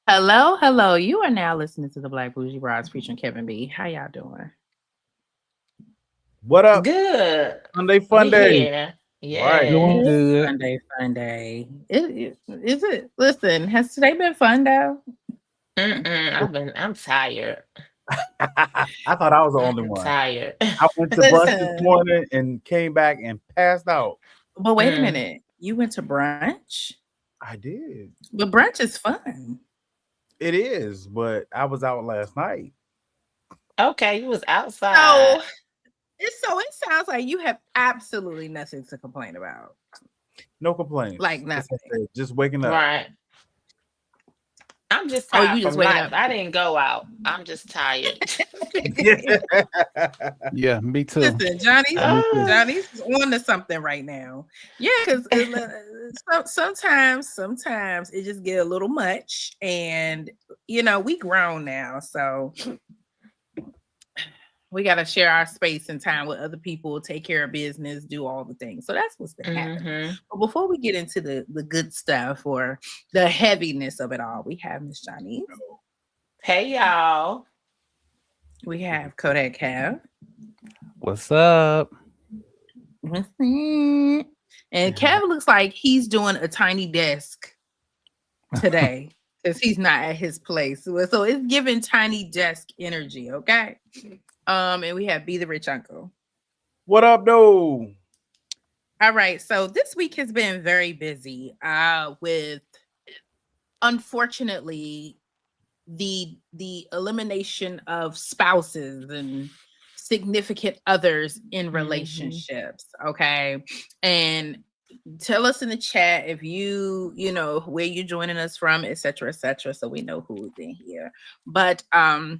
Hello, hello. You are now listening to the Black Bougie Babes featuring Kevin B. How y'all doing? What up? Good. Sunday fun We day. here. Right. It Doing Yes. is good. Sunday fun day. Is it? Listen, has today been fun though? I'm tired. I thought I was the only I'm one. tired. I went to brunch this Listen, morning and came back and passed out. but wait a Mm. minute. You went to brunch, I did. but brunch is fun. It is, but I was out last night. Okay, you was outside. So it sounds like you have absolutely nothing to complain about. No Like complaints. Just, I nothing. said, just waking up. Right. I'm just Oh, tired you just from waking life. up. I didn't go out. I'm just tired. Yeah, me too. Listen, Johnny's Me too. Ah, Johnny's on to something right now. Yeah, because sometimes it just get a little much, and we grown now, so we got to share our space and time with other people, take care of business, do all the things. So that's what's been happening. mhm. But before we get into the good stuff or the heaviness of it all, we have Miss Johnny. Hey y'all. We have Kodak Cav. What's up? And Kev looks like he's doing a tiny desk today because he's not at his place. So it's giving tiny desk energy, okay? And we have Be the Rich Uncle. What up, though? All right, so this week has been very busy with, unfortunately, the elimination of spouses and significant others in relationships, okay? And tell us in the chat if you know where you're joining us from, etc., so we know who's in here. But I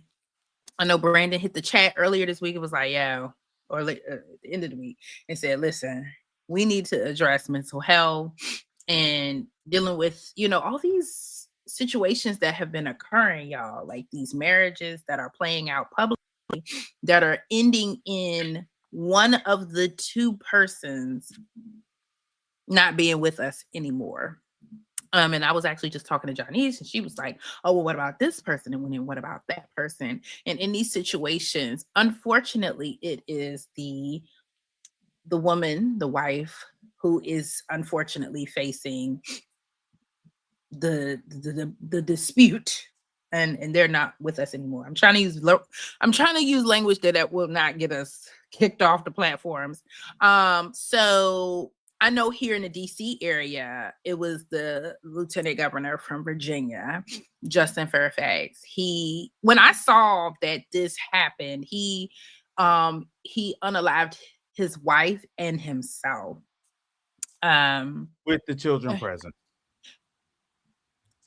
know Brandon hit the chat earlier this week. It was like, yeah, or at the end of the week, and said, listen, we need to address mental health and dealing with, all these situations that have been occurring, y'all, like these marriages that are playing out publicly that are ending in one of the two persons not being with us anymore. And I was actually just talking to Janice, and she was like, "Oh, well, what about this person? And then what about that person?" And in these situations, unfortunately, it is the woman, the wife, who is unfortunately facing the dispute, and they're not with us anymore. I'm trying to use language that will not get us kicked off the platforms. So I know here in the DC area, it was the lieutenant governor from Virginia, Justin Fairfax. When I saw that this happened, he unalived his wife and himself. With the children present.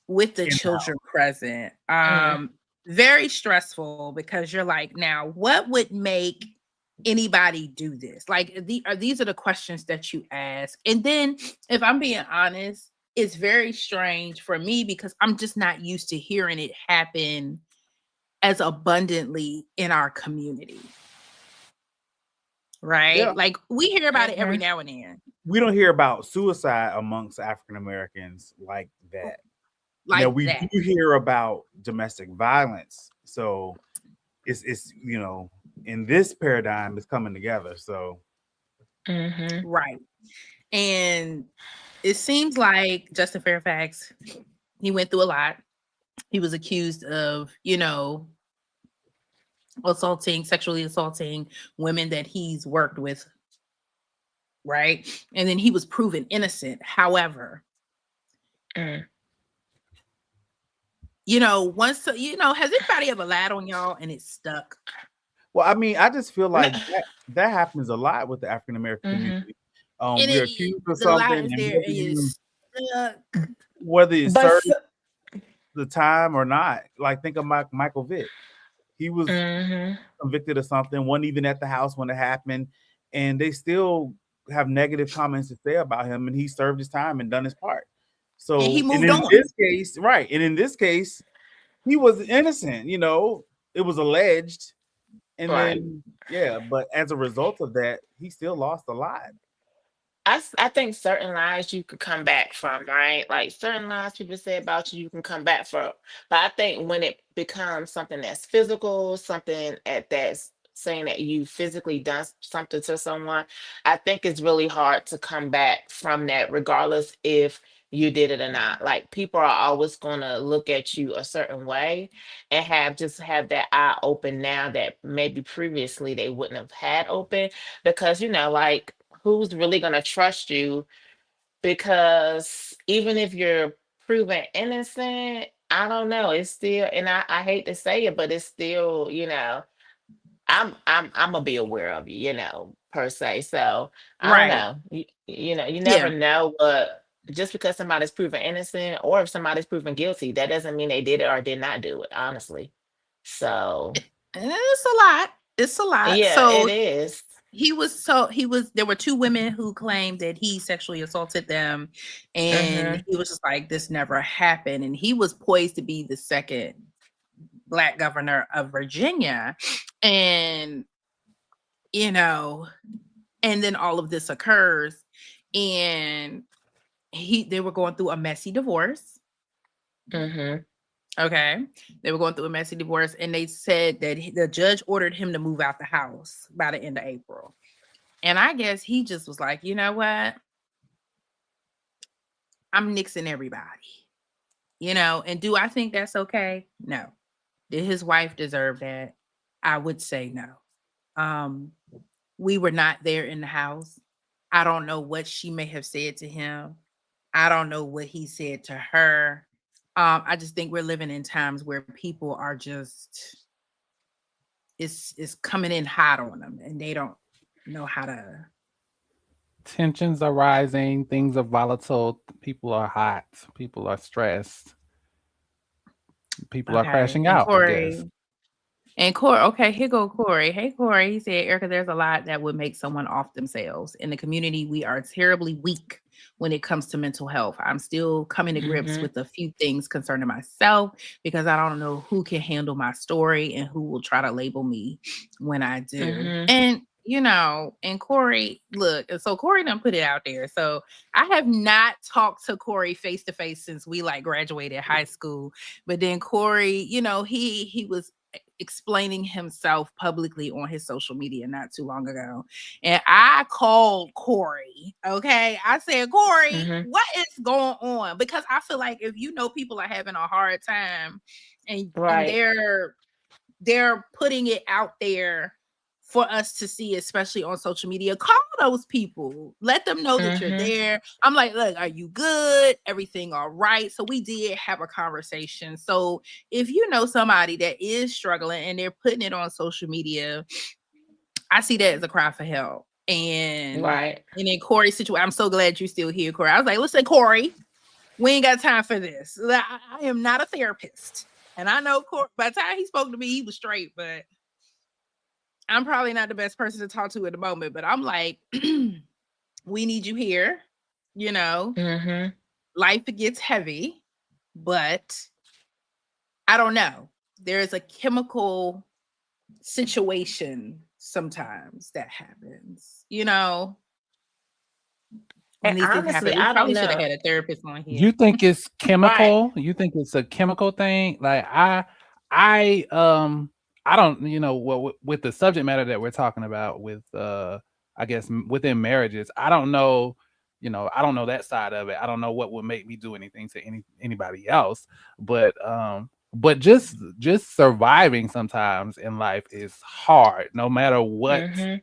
With the In the house. children present. Mm. Very stressful because you're like, now what would make anybody do this? Like, these are the questions that you ask. And then, if I'm being honest, it's very strange for me because I'm just not used to hearing it happen as abundantly in our community. Right? Yeah. Like, we hear about it every Mhm. now and then. We don't hear about suicide amongst African Americans like that. Now Like we that. do hear about domestic violence. So it's in this paradigm it's coming together. So Mhm. Right. And it seems like Justin Fairfax, he went through a lot. He was accused of, sexually assaulting women that he's worked with, right? And then he was proven innocent. However, Mm. has anybody ever lied on y'all and it stuck? well, I mean, I just feel No. like that happens a lot with the African American Mhm. community. And We're accused of the lie something, is and there and it's stuck. whether you But serve the time or not, like think of Michael Vick. He was mhm. convicted of something, wasn't even at the house when it happened, and they still have negative comments to say about him, and he served his time and done his part. And he So, and moved in on. this case, right, and in this case, he was innocent. It was alleged, and Right. then yeah, but as a result of that, he still lost a lot. I think certain lies you could come back from, right? Like certain lies people say about you, you can come back from. But I think when it becomes something that's physical, something that's saying that you physically done something to someone, I think it's really hard to come back from that, regardless if you did it or not. Like people are always gonna look at you a certain way and have that eye open now that maybe previously they wouldn't have had open because like who's really going to trust you because even if you're proven innocent, I don't know, it's still, and I hate to say it, but it's still, I'm gonna be aware of you, per se. So I don't Right. know. You never Yeah. know, but just because somebody's proven innocent or if somebody's proven guilty, that doesn't mean they did it or did not do it, honestly. So And it's a lot. It's a lot. yeah, it So is. there were two women who claimed that he sexually assaulted them, and Mm-hmm. he was just like, this never happened. And he was poised to be the second Black governor of Virginia. And you know, and then all of this occurs, and they were going through a messy divorce. Mm-hmm. Okay. They were going through a messy divorce, and they said that the judge ordered him to move out the house by the end of April. And I guess he just was like, you know what? I'm nixing everybody. And do I think that's okay? No. Did his wife deserve that? I would say no. We were not there in the house. I don't know what she may have said to him. I don't know what he said to her. I just think we're living in times where people are just it's coming in hot on them, and they don't know how to. Tensions are rising. Things are volatile. People are hot. People are stressed. People are Okay, crashing and out, I guess. Corey, okay, here go Corey. Hey, Corey, he said, Erica, there's a lot that would make someone off themselves. In the community, we are terribly weak when it comes to mental health. I'm still coming to grips Mm-hmm. with a few things concerning myself because I don't know who can handle my story and who will try to label me when I do. Mm-hmm. And Corey, look, so Corey done put it out there. So I have not talked to Corey face to face since we graduated high school. But then Corey, he was explaining himself publicly on his social media not too long ago. And I called Corey. Okay. I said, Corey, Mm-hmm. what is going on? Because I feel like if people are having a hard time and Right. they're putting it out there for us to see, especially on social media, call those people, let them know that you're Mm-hmm. there. I'm like, look, are you good? Everything all right? So we did have a conversation. So if you know somebody that is struggling and they're putting it on social media, I see that as a cry for help. And Right. in Corey's situation, I'm so glad you're still here, Corey. I was like, listen, Corey, we ain't got time for this. I am not a therapist. And I know Corey, by the time he spoke to me, he was straight, but I'm probably not the best person to talk to at the moment. But I'm like, we need you here. Mm-hmm. Life gets heavy, but I don't know. There is a chemical situation sometimes that happens, when And these things honestly, happen. We I don't probably should have know. had a therapist on here. You think it's Right. chemical? You think it's a chemical thing? Like I don't, what with the subject matter that we're talking about with I guess within marriages, I don't know, I don't know that side of it. I don't know what would make me do anything to anybody else, but just surviving sometimes in life is hard, no matter Mm-hmm.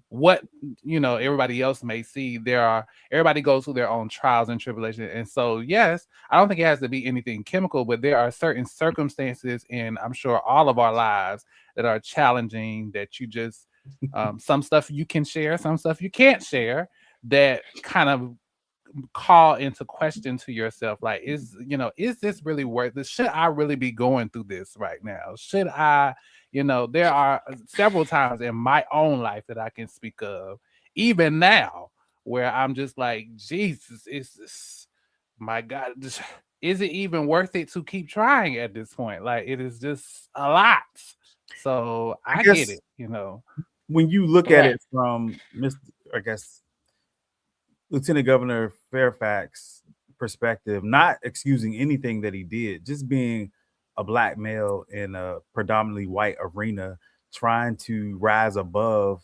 what everybody else may see. Everybody goes through their own trials and tribulations, and so yes, I don't think it has to be anything chemical, but there are certain circumstances in, I'm sure, all of our lives that are challenging, that you just some stuff you can share, some stuff you can't share, that kind of call into question to yourself, like, is this really worth this? Should I really be going through this right now? Should I, there are several times in my own life that I can speak of, even now, where I'm just like, Jesus, is this, my God, is it even worth it to keep trying at this point? Like, it is just a lot. So I I get guess it. when you look at Right. it from Mr. I guess Lieutenant Governor Fairfax perspective, not excusing anything that he did, just being a black male in a predominantly white arena, trying to rise above.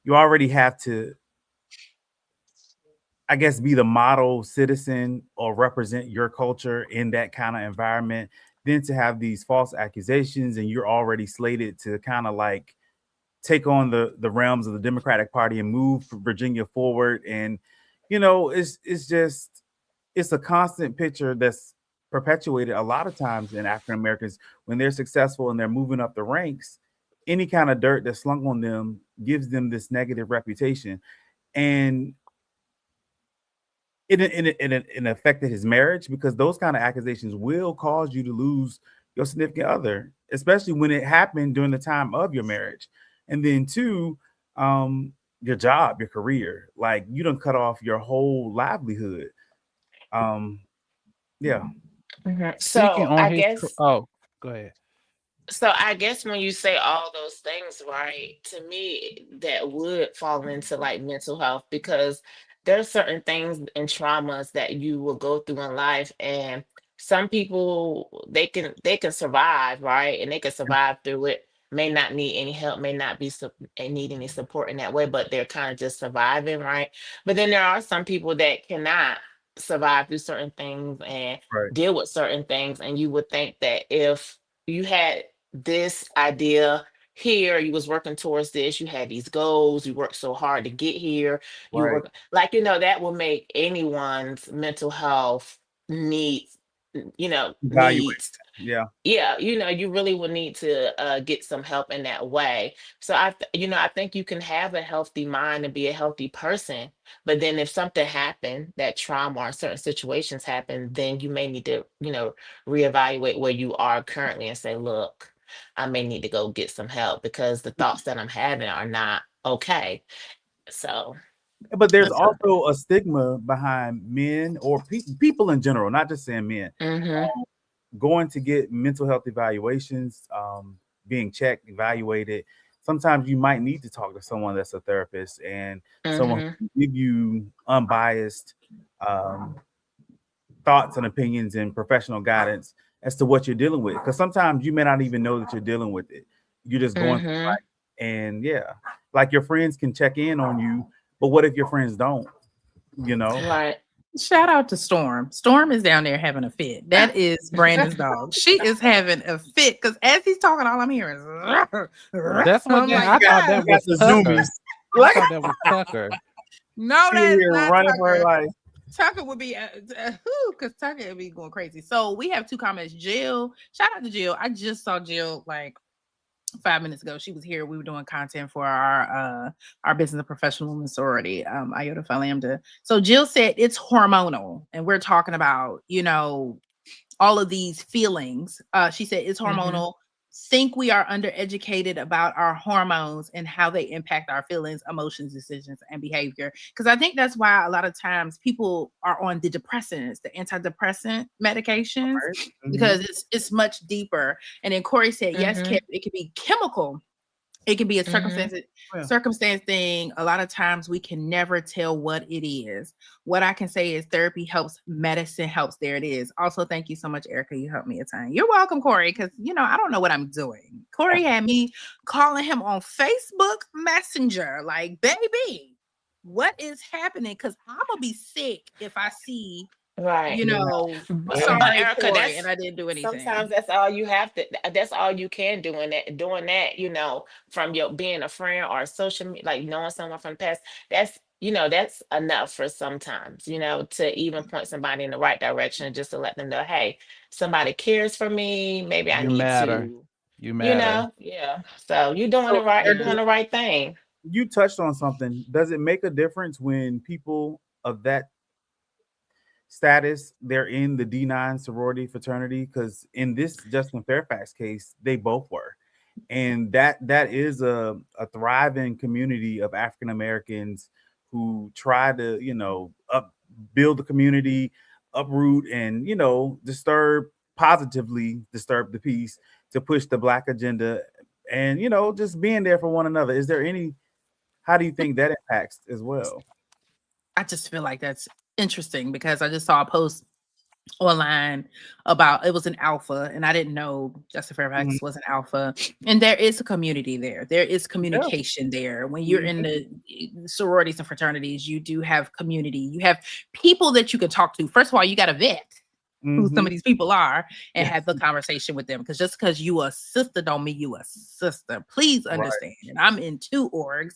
You already have to, I guess, be the model citizen or represent your culture in that kind of environment. Then to have these false accusations, and you're already slated to kind of like take on the realms of the Democratic Party and move Virginia forward. And it's just it's a constant picture that's perpetuated a lot of times in African Americans when they're successful and they're moving up the ranks. Any kind of dirt that's slung on them gives them this negative reputation, and it affected his marriage, because those kind of accusations will cause you to lose your significant other, especially when it happened during the time of your marriage. And then two, your job, your career, like you don't cut off your whole livelihood. Yeah. Speaking So on I his, guess oh, go ahead. So I guess when you say all those things, right, to me that would fall into like mental health, because there's certain things and traumas that you will go through in life, and some people they can survive, right? And they can survive through it, may not need any help, may not be need any support in that way, but they're kind of just surviving, right? But then there are some people that cannot survive through certain things and Right. deal with certain things, and you would think that if you had this idea here, you was working towards this, you had these goals, you worked so hard to get here, you Right. work like, that will make anyone's mental health needs, Evaluate. needs. Yeah. Yeah, you really will need to get some help in that way. So I think you can have a healthy mind and be a healthy person, but then if something happened, that trauma or certain situations happen, then you may need to, reevaluate where you are currently and say, look, I may need to go get some help because the thoughts that I'm having are not okay. So, But there's That's a, also a stigma behind men or people in general, not just saying men, mm-hmm, going to get mental health evaluations, being checked, evaluated. Sometimes you might need to talk to someone that's a therapist and someone mm-hmm, who can give you unbiased um, thoughts and opinions and professional guidance as to what you're dealing with. Because sometimes you may not even know that you're dealing with it. You're just going through mm-hmm, life. And yeah, like your friends can check in on you, but what if your friends don't? You know? right. shout out to Storm. Storm is down there having a fit. That is Brandon's dog. She is having a fit because as he's talking, all I'm hearing is That's what I'm that, like, I thought yes. that Got was the Tucker. zoomies. I Like thought that was Tucker. No, she that's here not running for her Tucker. life. Tucker would be, because Tucker would be going crazy. So we have two comments. Jill, shout out to Jill. I just saw Jill like 5 minutes ago. She was here. We were doing content for our business of professional women sorority, Iota Phi Lambda. So Jill said it's hormonal, and we're talking about all of these feelings. She said it's Mm-hmm. hormonal. Think we are undereducated about our hormones and how they impact our feelings, emotions, decisions, and behavior. Because I think that's why a lot of times people are on the depressants, the antidepressant medications, Right? because it's much deeper. And then Corey said, yes, Mm-hmm. it could be chemical. It can be a Mm-hmm. Yeah. circumstance thing. A lot of times we can never tell what it is. What I can say is therapy helps, medicine helps. There it is. Also, thank you so much, Erica. You helped me a ton. You're welcome, Corey, because I don't know what I'm doing. Corey had me calling him on Facebook Messenger, like, baby, what is happening? Because I'm gonna be sick if I see, Right. But sorry, Erica, Corey, and that's I didn't do sometimes anything. that's all you have to. That's all you can do in that. Doing that, from your being a friend or social media, like knowing someone from the past. That's enough for sometimes. To even point somebody in the right direction, just to let them know, hey, somebody cares for me. Maybe I You need matter. to. You matter. Yeah. So you're doing So it right. You're Yeah. doing the right thing. you touched on something. Does it make a difference when people of that status they're in the D9 sorority fraternity? Because in this Justin Fairfax case, they both were, and that is a thriving community of African Americans who try to up build the community, uproot, and positively disturb the peace to push the Black agenda, and just being there for one another. Is there any? How do you think that impacts as well? I just feel like that's interesting because I just saw a post online about it was an alpha, and I didn't know Justin Fairfax was an alpha. And there is a community there. There is communication there. When you're in the sororities and fraternities, you do have community. You have people that you can talk to. First of all, you got to vet who some of these people are and have the conversation with them. Because just because you a sister don't mean you a sister. Please understand. And I'm in 2 orgs.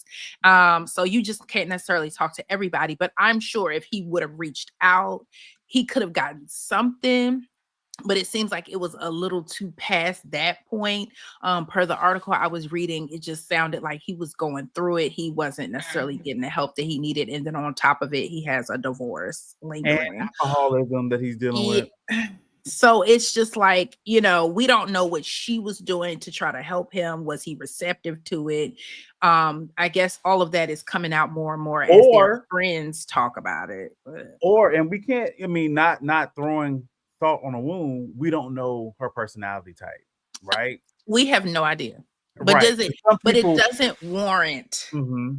So you just can't necessarily talk to everybody. But I'm sure if he would have reached out, he could have gotten something. But it seems like it was a little too past that point. Per the article I was reading, it just sounded like he was going through it. He wasn't necessarily getting the help that he needed. And then on top of it, he has a divorce lingering. And alcoholism that he's dealing with. So it's just like, you know, we don't know what she was doing to try to help him. Was he receptive to it? I guess all of that is coming out more and more as their friends talk about it. And we can't, I mean, not throwing salt on a wound, we don't know her personality type, right? We have no idea. But does it? But it doesn't warrant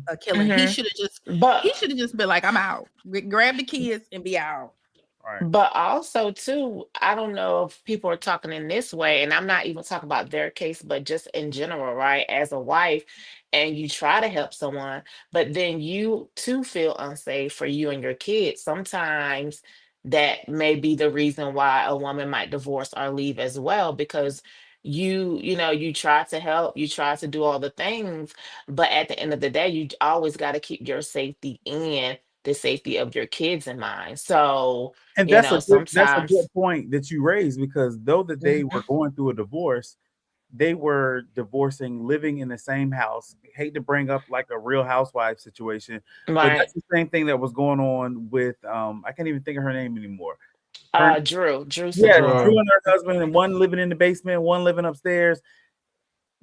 a killing. He should have just been like, "I'm out. Grab the kids and be out." Right. But also, too, I don't know if people are talking in this way, and I'm not even talking about their case, but just in general, right? As a wife, and you try to help someone, but then you too feel unsafe for you and your kids. Sometimes that may be the reason why a woman might divorce or leave as well, because you try to help, you try to do all the things, but at the end of the day, you always got to keep your safety and the safety of your kids in mind. So, and that's a good point that you raised, because though that they were going through a divorce, they were divorcing, living in the same house. Hate to bring up like a Real Housewife situation, but that's the same thing that was going on with I can't even think of her name anymore. Drew. Drew and her husband, and one living in the basement, one living upstairs.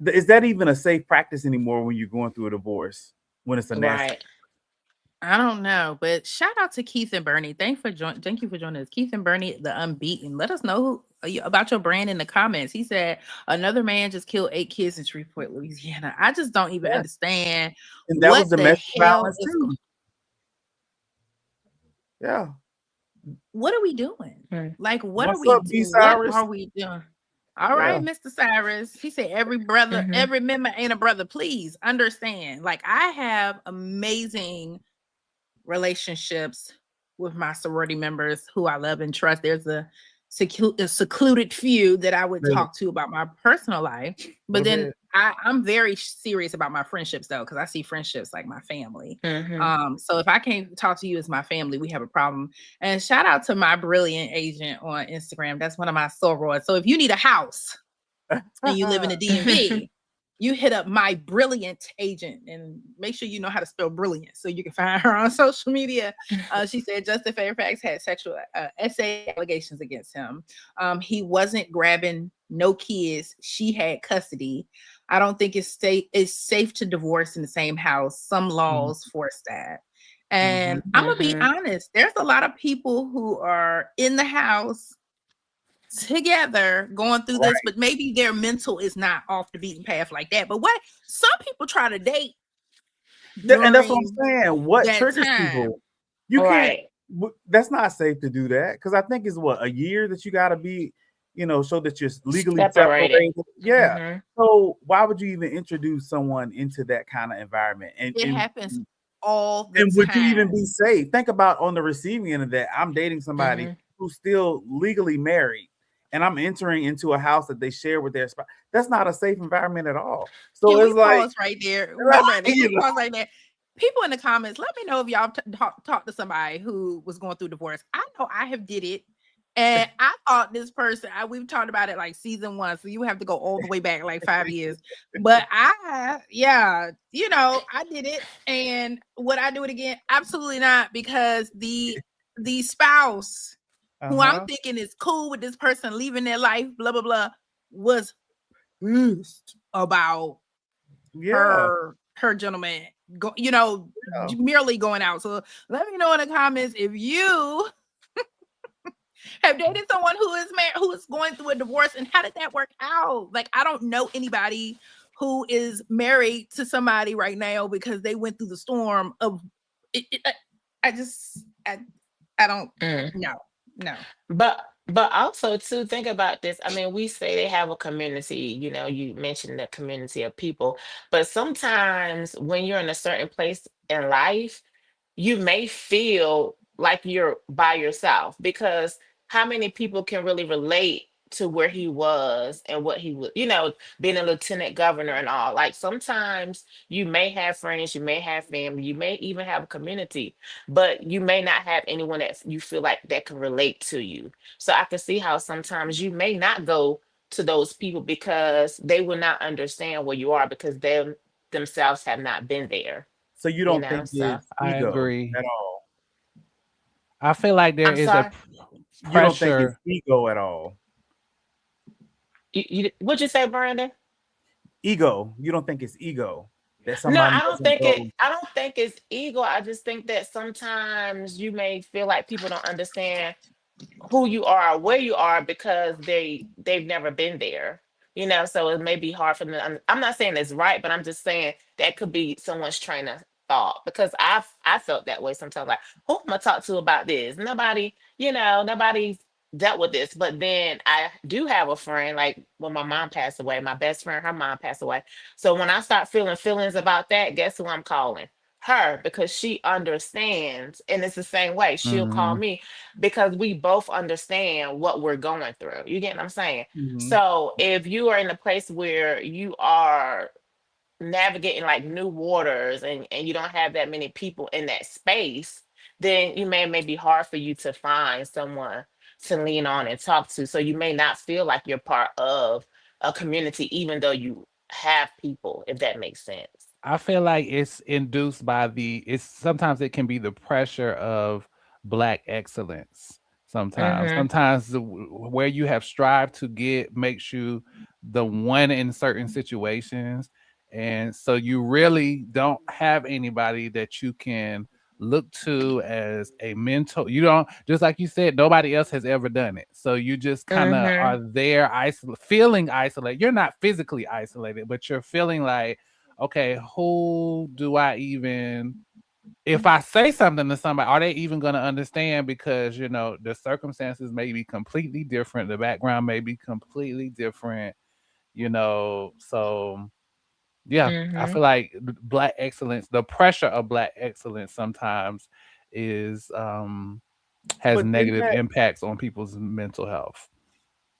Is that even a safe practice anymore when you're going through a divorce? When it's a nasty. I don't know, but shout out to Keith and Bernie. Thank you for joining us. Keith and Bernie, the Unbeaten. Let us know about your brand in the comments. He said another man just killed 8 kids in Shreveport, Louisiana. I just don't even understand. And that was domestic violence too. Yeah. What are we doing? Like, what What's are we up, doing? What are we doing? All right, Mr. Cyrus. He said every brother, every member ain't a brother. Please understand. Like, I have amazing relationships with my sorority members who I love and trust. There's a secluded few that I would talk to about my personal life, but then I'm very serious about my friendships though, because I see friendships like my family. So if I can't talk to you as my family, we have a problem. And shout out to my brilliant agent on Instagram. That's one of my sorors. So if you need a house and you live in the DMV, you hit up my brilliant agent, and make sure you know how to spell brilliant so you can find her on social media. She said Justin Fairfax had sexual SA allegations against him. He wasn't grabbing no kids. She had custody. I don't think it's safe to divorce in the same house. Some laws force that. And I'm going to be honest. There's a lot of people who are in the house together going through this, but maybe their mental is not off the beaten path like that. But what some people try to date, and that's what I'm saying. What triggers people? You can't. That's not safe to do that, because I think it's a year that you got to be, so that you're legally separated. So why would you even introduce someone into that kind of environment? And it happens all the time. And would you even be safe? Think about on the receiving end of that. I'm dating somebody who's still legally married, and I'm entering into a house that they share with their spouse. That's not a safe environment at all. So it's like pause right there. Pause right there. People in the comments, let me know if y'all talk to somebody who was going through divorce. I know I have did it, and I thought this person. We've talked about it like season 1, so you have to go all the way back like 5 years. But I did it, and would I do it again? Absolutely not, because the spouse, who I'm thinking is cool with this person leaving their life, blah, blah, blah, was pissed about her gentleman, merely going out. So let me know in the comments if you have dated someone who is married, who is going through a divorce, and how did that work out? Like, I don't know anybody who is married to somebody right now because they went through the storm of it. I just, I don't, Mm. no. But also too, think about this. I mean, we say they have a community, you mentioned the community of people, but sometimes when you're in a certain place in life, you may feel like you're by yourself, because how many people can really relate to where he was and what he was, being a lieutenant governor and all. Like sometimes you may have friends, you may have family, you may even have a community, but you may not have anyone that you feel like that can relate to you. So I can see how sometimes you may not go to those people because they will not understand where you are, because they themselves have not been there, So you don't think so. it's I ego agree. at all? I feel like there I'm is a sorry. You don't think it's pressure. ego at all? What'd you say, Brandon? Ego. You don't think it's ego that No, somebody doesn't go? I don't think it's ego. I just think that sometimes you may feel like people don't understand who you are, where you are, because they've never been there. So it may be hard for them. I'm not saying it's right, but I'm just saying that could be someone's train of thought, because I felt that way sometimes. Like, who am I talk to about this? Nobody, nobody's dealt with this. But then I do have a friend, like when my mom passed away, my best friend, her mom passed away. So when I start feeling feelings about that, guess who I'm calling? Her, because she understands, and it's the same way she'll call Mhm. me, because we both understand what we're going through. You get what I'm saying? Mm-hmm. So if you are in a place where you are navigating like new waters, and you don't have that many people in that space, then it may be hard for you to find someone to lean on and talk to. So you may not feel like you're part of a community, even though you have people, if that makes sense. I feel like it's induced by it's sometimes it can be the pressure of black excellence. Sometimes, Mm-hmm. where you have strived to get makes you the one in certain situations. And so you really don't have anybody that you can look to as a mentor. You don't, just like you said, nobody else has ever done it. So you just kind of Mm-hmm. are there, feeling isolated. You're not physically isolated, but you're feeling like, okay, who do I even, if I say something to somebody, are they even going to understand? Because, the circumstances may be completely different. The background may be completely different, So, yeah, I Mm-hmm. feel like black excellence, the pressure of black excellence sometimes is, has But then negative that, impacts on people's mental health.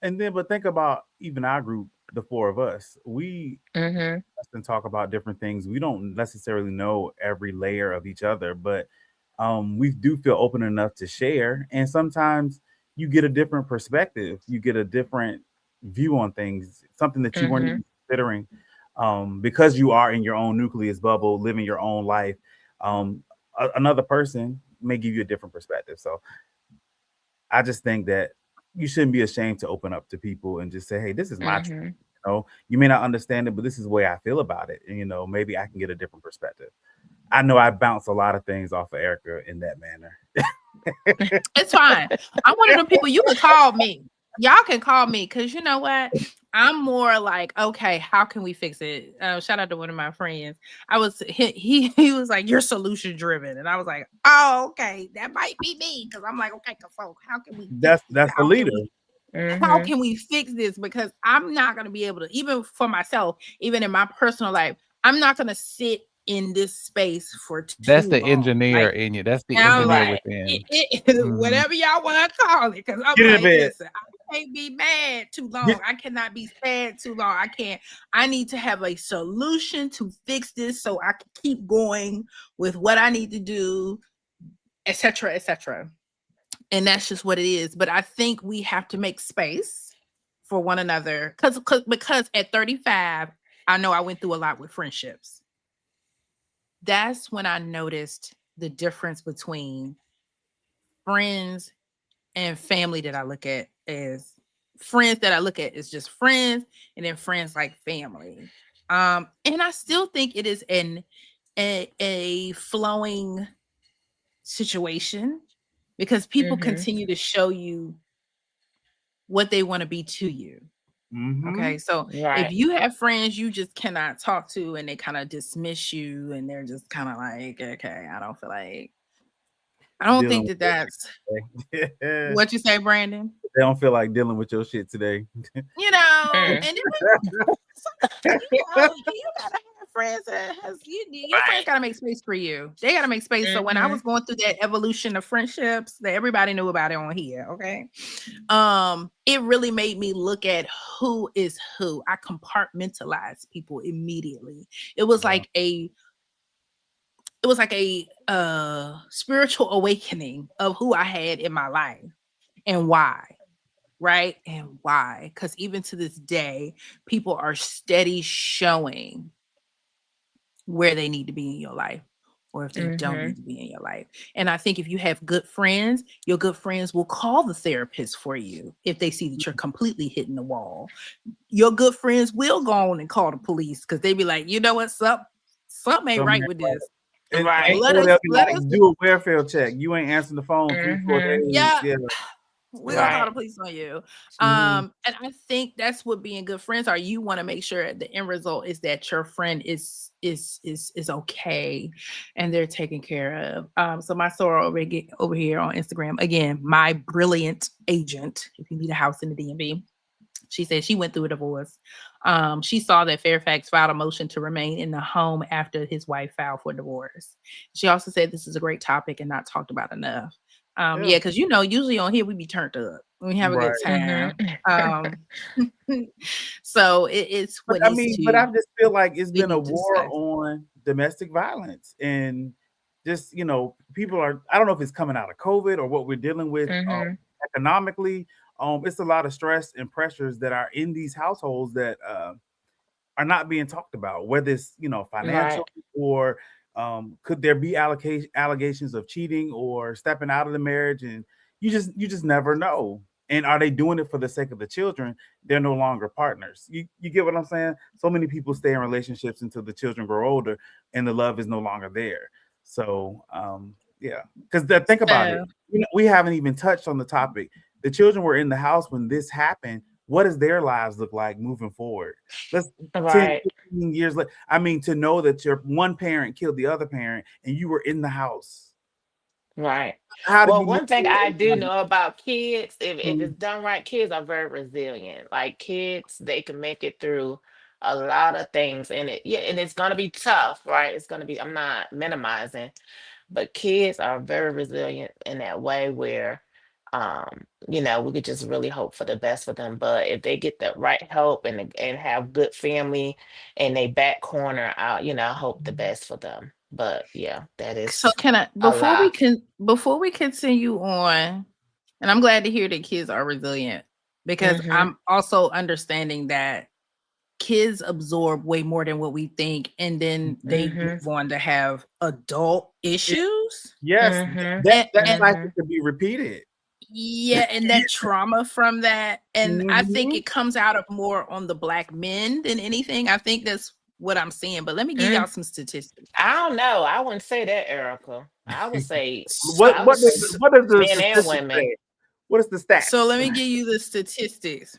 but think about even our group, the four of us. We Mm-hmm. and talk about different things. We don't necessarily know every layer of each other, but we do feel open enough to share. And sometimes you get a different perspective, you get a different view on things, something that you weren't Mm-hmm. even considering, because you are in your own nucleus bubble, living your own life. Another person may give you a different perspective. So I just think that you shouldn't be ashamed to open up to people and just say, "Hey, this is my truth." Mm-hmm. You may not understand it, but this is the way I feel about it. And maybe I can get a different perspective. I know I bounce a lot of things off of Erica in that manner. It's fine. I'm one of them people you can call me. Y'all can call me because you know what? I'm more like, okay, how can we fix it? Shout out to one of my friends. He was like, you're solution driven, and I was like, oh, okay, that might be me because I'm like, okay, so how can we fix That's this? that's the leader. How Mm-hmm. can we fix this? Because I'm not gonna be able to, even for myself, even in my personal life, I'm not gonna sit in this space for That's too the long. engineer Like in you. That's the I'm engineer like, Right. within. Mhm. whatever y'all want to call it. Because I'm Get in the like, bed. listen, I can't be mad too Get, long. I cannot be sad too long. I can't. I need to have a solution to fix this so I can keep going with what I need to do, etc., etc. And that's just what it is. But I think we have to make space for one another because at 35, I know I went through a lot with friendships. That's when I noticed the difference between friends and family that I look at as friends that I look at is just friends, and then friends like family. And I still think it is a flowing situation because people Mm-hmm. continue to show you what they want to be to you. mm-hmm. Okay. So if Right. you have friends you just cannot talk to and they kind of dismiss you and they're just kind of like, okay, I don't feel like I don't dealing think with that's your shit. what you say, Brandon. They don't feel like dealing with your shit today. You know, Mm. and then sometimes, you gotta have friends that your friends Right. gotta make space for you. They gotta make space. So when I Mhm. was going through that evolution of friendships that everybody knew about it on here, okay, it really made me look at who is who. I compartmentalized people immediately. It was Wow. like a spiritual awakening of who I had in my life and why. Right. And why? Because even to this day, people are steady showing where they need to be in your life or if they don't need Mhm. to be in your life. And I think if you have good friends, your good friends will call the therapist for you if they see that you're completely hitting the wall. Your good friends will go on and call the police because they be like, you know what, something ain't Some right man- with this. Right. Let or us they'll be let like, us do a welfare check. You ain't answering the phone 3-4 Mhm. days. yeah. Yeah. We're gonna Yeah. call the Right. police on you. Mhm. And I think that's what being good friends are. You want to make sure the end result is that your friend is okay and they're taken care of. So my soror over here on Instagram, again, my brilliant agent, if you need a house in the DMV, she said she went through a divorce. She saw that Fairfax filed a motion to remain in the home after his wife filed for divorce. She also said this is a great topic and not talked about enough. Yeah. Yeah, because usually on here we be turned up. We have a good Right. time. Mhm. So it's But what I needs mean, but to I just feel like it's we been a need to war discuss. on domestic violence and just, people are, I don't know if it's coming out of COVID or what we're dealing with Mhm. economically. It's a lot of stress and pressures that are in these households that are not being talked about, whether it's, Right. financial or could there be allegations of cheating or stepping out of the marriage, and you just never know. And are they doing it for the sake of the children? They're no longer partners. You get what I'm saying? So many people stay in relationships until the children grow older and the love is no longer there. So yeah, because think about it. So We haven't even touched on the topic. The children were in the house when this happened. What does their lives look like moving forward? Let's 10, Right. 15 years later. I mean, to know that your one parent killed the other parent and you were in the house. Right. How do Well, you move one thing I forward? do know about kids, if Mhm. it's done right, kids are very resilient. Like kids, they can make it through a lot of things. And and it's gonna be tough, right? It's gonna be, I'm not minimizing, but kids are very resilient in that way where we could just really hope for the best for them. But if they get the right help and have good family and they back corner out, I hope the best for them. But yeah, that so is can I a lot. before we continue on, and I'm glad to hear that kids are resilient because Mm-hmm. I'm also understanding that kids absorb way more than what we think, and then they Mm-hmm. move on to have adult issues. Yes, Mm-hmm. that And cycle Mm-hmm. could be repeated. yeah, and that trauma from that. And I think Mhm. it comes out of more on the black men than anything. I think that's what I'm seeing. But let me give y'all Mm. some statistics. I don't know. I wouldn't say that, Erica. I would say What I would what does say So, what does the men and statistics women. say? What is the so stats? let me give you the statistics.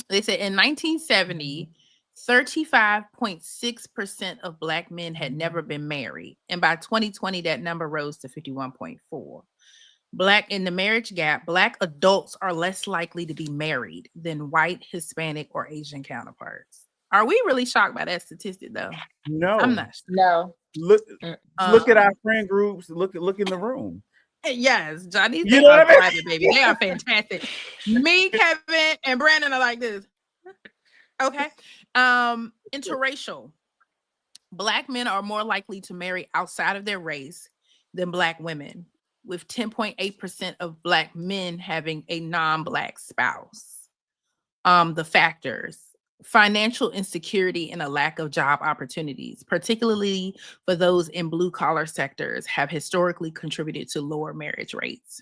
They said in 1970, 35.6% of black men had never been married. And by 2020, that number rose to 51.4. Black in the marriage gap, black adults are less likely to be married than white, Hispanic, or Asian counterparts. Are we really shocked by that statistic though? I'm No. not. No. Look Mm. look at our Um, friend groups. Look in the room. yes, Johnny, You they know are what I thriving, baby. They are fantastic. Me, Kevin, and Brandon are like this. Okay. Interracial. Black men are more likely to marry outside of their race than black women, with 10.8% of black men having a non-black spouse. The factors: financial insecurity and a lack of job opportunities, particularly for those in blue collar sectors, have historically contributed to lower marriage rates.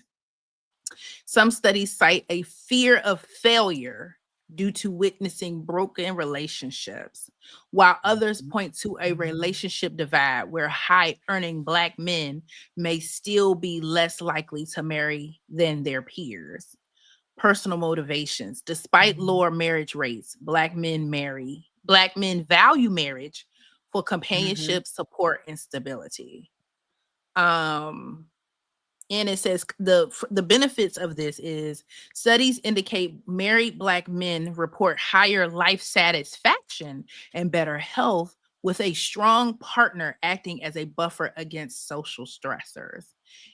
Some studies cite a fear of failure due to witnessing broken relationships, while others point to a relationship divide where high earning black men may still be less likely to marry than their peers. Personal motivations: despite lower marriage rates, black men value marriage for Mm-hmm. companionship, support, and stability. Um, And it says the benefits of this is studies indicate married Black men report higher life satisfaction and better health with a strong partner acting as a buffer against social stressors.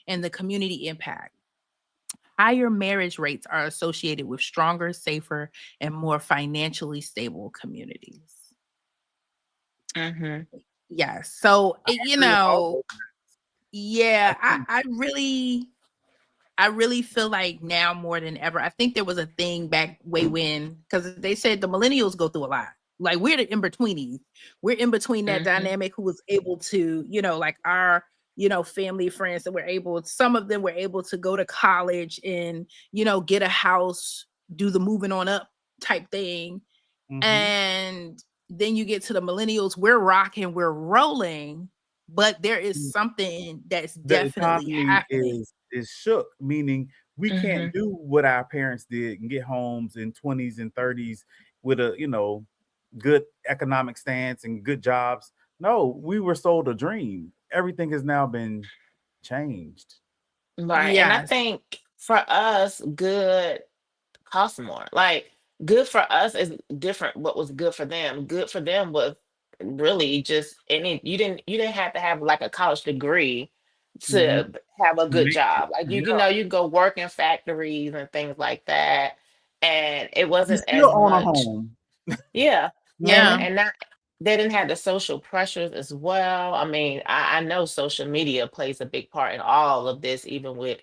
And the community impact: higher marriage rates are associated with stronger, safer, and more financially stable communities. Mm-hmm. Yes. So, I agree with all those. yeah, I think I really feel like now more than ever. I think there was a thing back way when, because they said the millennials go through a lot. Like we're the in betweenies. We're in between that Mm-hmm. dynamic who was able to, like our, family friends that were able, some of them were able to go to college and, get a house, do the moving on up type thing. mhm. And then you get to the millennials, we're rocking, we're rolling, but there is something that's The definitely economy happening. is shook, meaning we Mm-hmm. can't do what our parents did and get homes in 20s and 30s with a good economic stance and good jobs. No, we were sold a dream. Everything has now been changed. Right. And I Yes. think for us, good costs more. Like good for us is different. What was good for them? Good for them was really just any you didn't have to have like a college degree Mhm. to have a To good make it. job. Like Yeah. you can go work in factories and things like that. And it You wasn't still as own a much. home. Yeah. And Yeah. Mhm. and that they didn't have the social pressures as well. I mean, I know social media plays a big part in all of this, even with,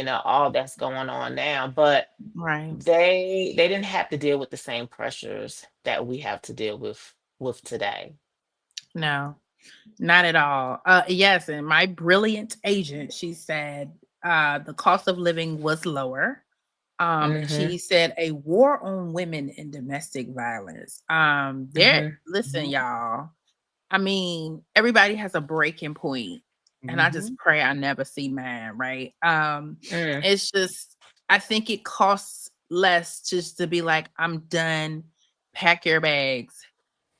all that's going on now. But Right. they didn't have to deal with the same pressures that we have to deal with today. No, not at all. Yes, and my brilliant agent, she said the cost of living was lower. And Mm-hmm. she said a war on women and domestic violence. There, Mm-hmm. listen, Mhm. y'all. I mean, everybody has a breaking point, and I just Mhm. pray I never see mine, right? Mm. It's just I think it costs less just to be like, I'm done, pack your bags,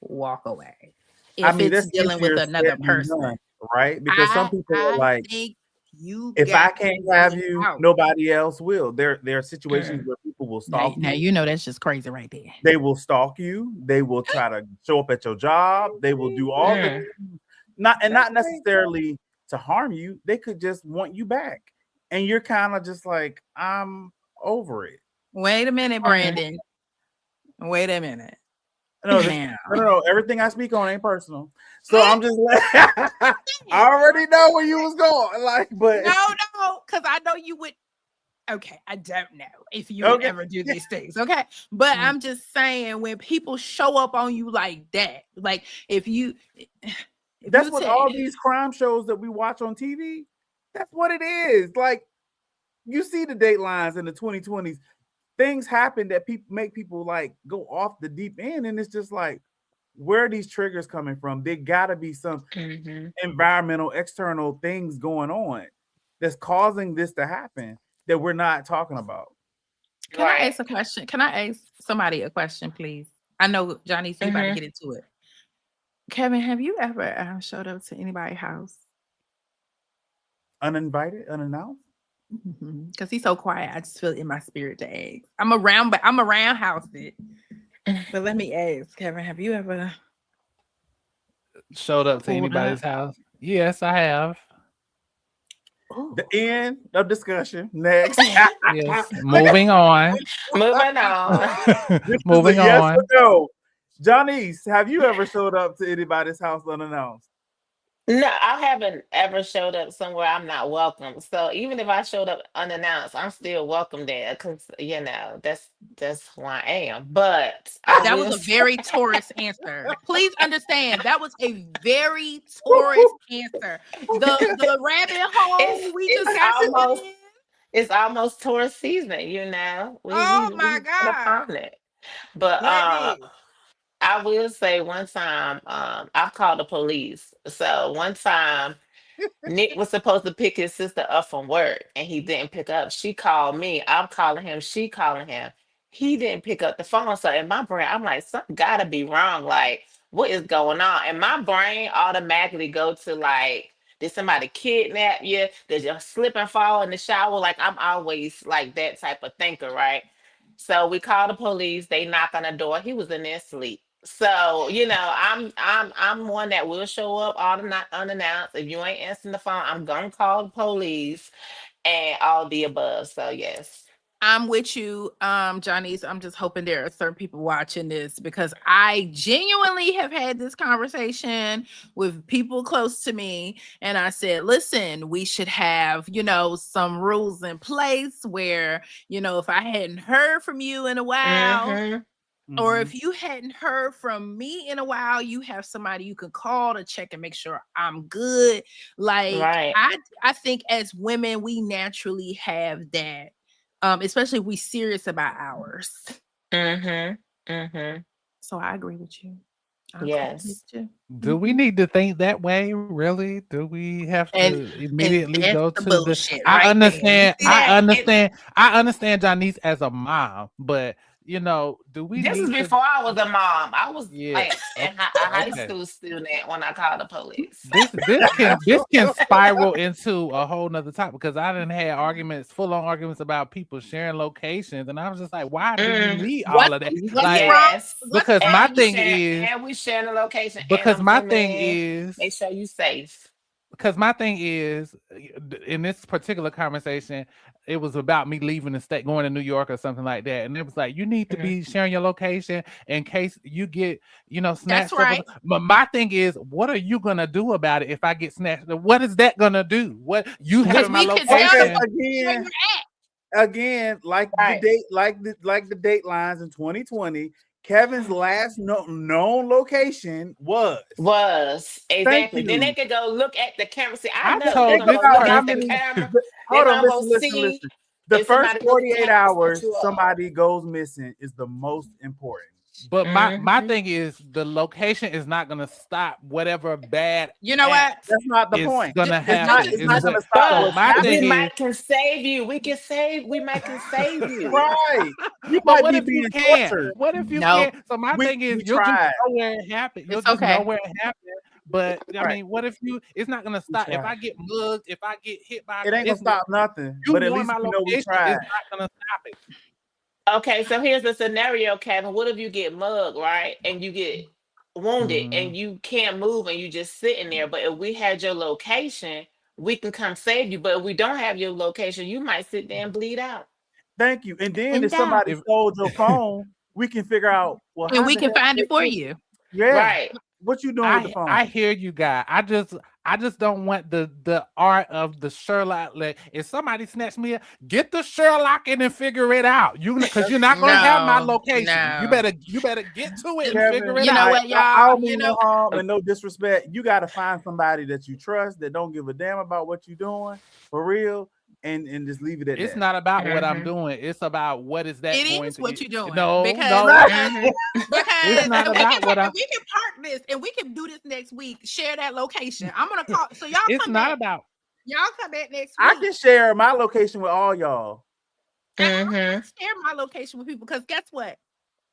walk away. I If mean, it's that's dealing with easier said another than done, person. right? Because some I people are I like, think you if I got can't to have get you, out. nobody else will. There are situations Mm. where people will Now, stalk you. that's just crazy right there. They will stalk you. They will try to show up at your job. They will do all the Mm. things, not That's crazy. necessarily to harm you. They could just want you back, and you're kind of just like, I'm over it. Wait a minute, Mm. Brandon. Wait a minute. No, this Now, no. Everything I speak on ain't personal. So I'm just like, I already know where you was going. Like, but no, because I know you would. Okay, I don't know if you would okay. ever do these things. Okay, but I'm just saying when people show up on you like that, like if That's you what tell, all these crime shows that we watch on TV. That's what it is. Like you see the datelines in the 2020s. Things happen that people make people like go off the deep end, and it's just like, where are these triggers coming from? There gotta be some Mm-hmm. environmental, external things going on that's causing this to happen that we're not talking about. can I Right. ask a question? Can I ask somebody a question, please? I know Johnny, so you about to Mm-hmm. get into it. Kevin, have you ever showed up to anybody's house? Uninvited, unannounced. Because he's so quiet, I just feel it in my spirit to ask. I'm around house it, but let me ask, Kevin, have you ever Showed up to pulled up? anybody's house? Yes, I have. Oh, The end of discussion. Next. Yes. Moving on. Moving on. This is a Moving yes or on. no. Johnny's, have you ever showed up to anybody's house unannounced? No, I haven't ever showed up somewhere I'm not welcome. So even if I showed up unannounced, I'm still welcome there because that's who I am. But I that was will a say very Taurus answer. Please understand that was a very Taurus answer. The rabbit hole we just it's got you almost in. it's almost tourist season, you know. We Oh we my we got God. upon it. But Goodness. I will say one time, I've called the police. So one time Nick was supposed to pick his sister up from work and he didn't pick up. She called me. I'm calling him. She calling him. He didn't pick up the phone. So in my brain, I'm like, something gotta be wrong. Like, what is going on? And my brain automatically go to like Did somebody kidnap you? Did you slip and fall in the shower? Like I'm always like that type of thinker, right? So we called the police. They knock on the door. He was in there asleep. So I'm one that will show up all the night unannounced. If you ain't answering the phone, I'm gonna call the police and all the above. So yes. I'm with you, Johnny's. I'm just hoping there are certain people watching this because I genuinely have had this conversation with people close to me. And I said, listen, we should have, some rules in place where, if I hadn't heard from you in a while, or if you hadn't heard from me in a while, you have somebody you can call to check and make sure I'm good. Like, Right. I think as women, we naturally have that. Especially if we serious about ours. So I agree with you. Yes. Do we need to think that way? Really? Do we have to immediately go to the bullshit? I understand. I understand Janice as a mom, but do we This need is to before I was a mom. I was Yeah. like a high Okay. school student when I called the police. this can spiral into a whole nother topic because I done had full-on arguments about people sharing locations, and I was just like, why do you need all of that? Like, Yes. because And my we thing share- is and we sharing the location. because and my I'm thing saying, is make sure you safe. because my thing is in this particular conversation, it was about me leaving the state, going to New York or something like that, and it was like you need to be sharing your location in case you get snatched. That's right. But my thing is, what are you gonna do about it if I get snatched? What is that gonna do? What you having my location again, like Right. the date, like the date lines in 2020. Kevin's last known location was exactly. you. Then they could go look at the camera. See, I know told they're gonna this go look person- at the camera. Hold They're on, gonna go listen. see The if first somebody look at 48 the camera, hours set you up. somebody goes missing is the most important. But my thing is the location is not gonna stop whatever bad. You know what? That's not the It's point. gonna It's not happen. gonna stop. But my thing we is, might can save you. We might can save you. Right. You but might what be if you being can't? tortured. What if you No. can't? So my We- thing is, we you'll just tried. know where it happened. You'll It's just okay. know where it happened. But I Right. mean, what if it's not gonna stop? If tried. I get mugged, if I get hit by, It ain't gonna stop nothing. You But at want least my we know we location tried. is not gonna stop it. Okay, so here's the scenario, Kevin. What if you get mugged, right? And you get wounded and you can't move and you just sitting there. But if we had your location, we can come save you. But if we don't have your location, you might sit there and bleed out. Thank you. And then And if somebody stole your phone, we can figure out and we can find it for you. Yeah. Right. What you doing with the phone? I hear you, guy. I just don't want the art of the Sherlock. Like, if somebody snatched me up, get the Sherlock in and figure it out. Because you're not gonna have my location. No. You better get to it and Kevin, figure it you out. know what, y'all? I don't mean no harm and no disrespect. You got to find somebody that you trust that don't give a damn about what you're doing for real, and just leave it at that. It's not about what I'm doing. It's about what is that. It going is to what get. you're doing. No, because It's not about what I'm. we can park this and we can do this next week. Share that location. I'm gonna call. So y'all It's come not back. about. Y'all come back next week. I can share my location with all y'all. And I share my location with people because guess what?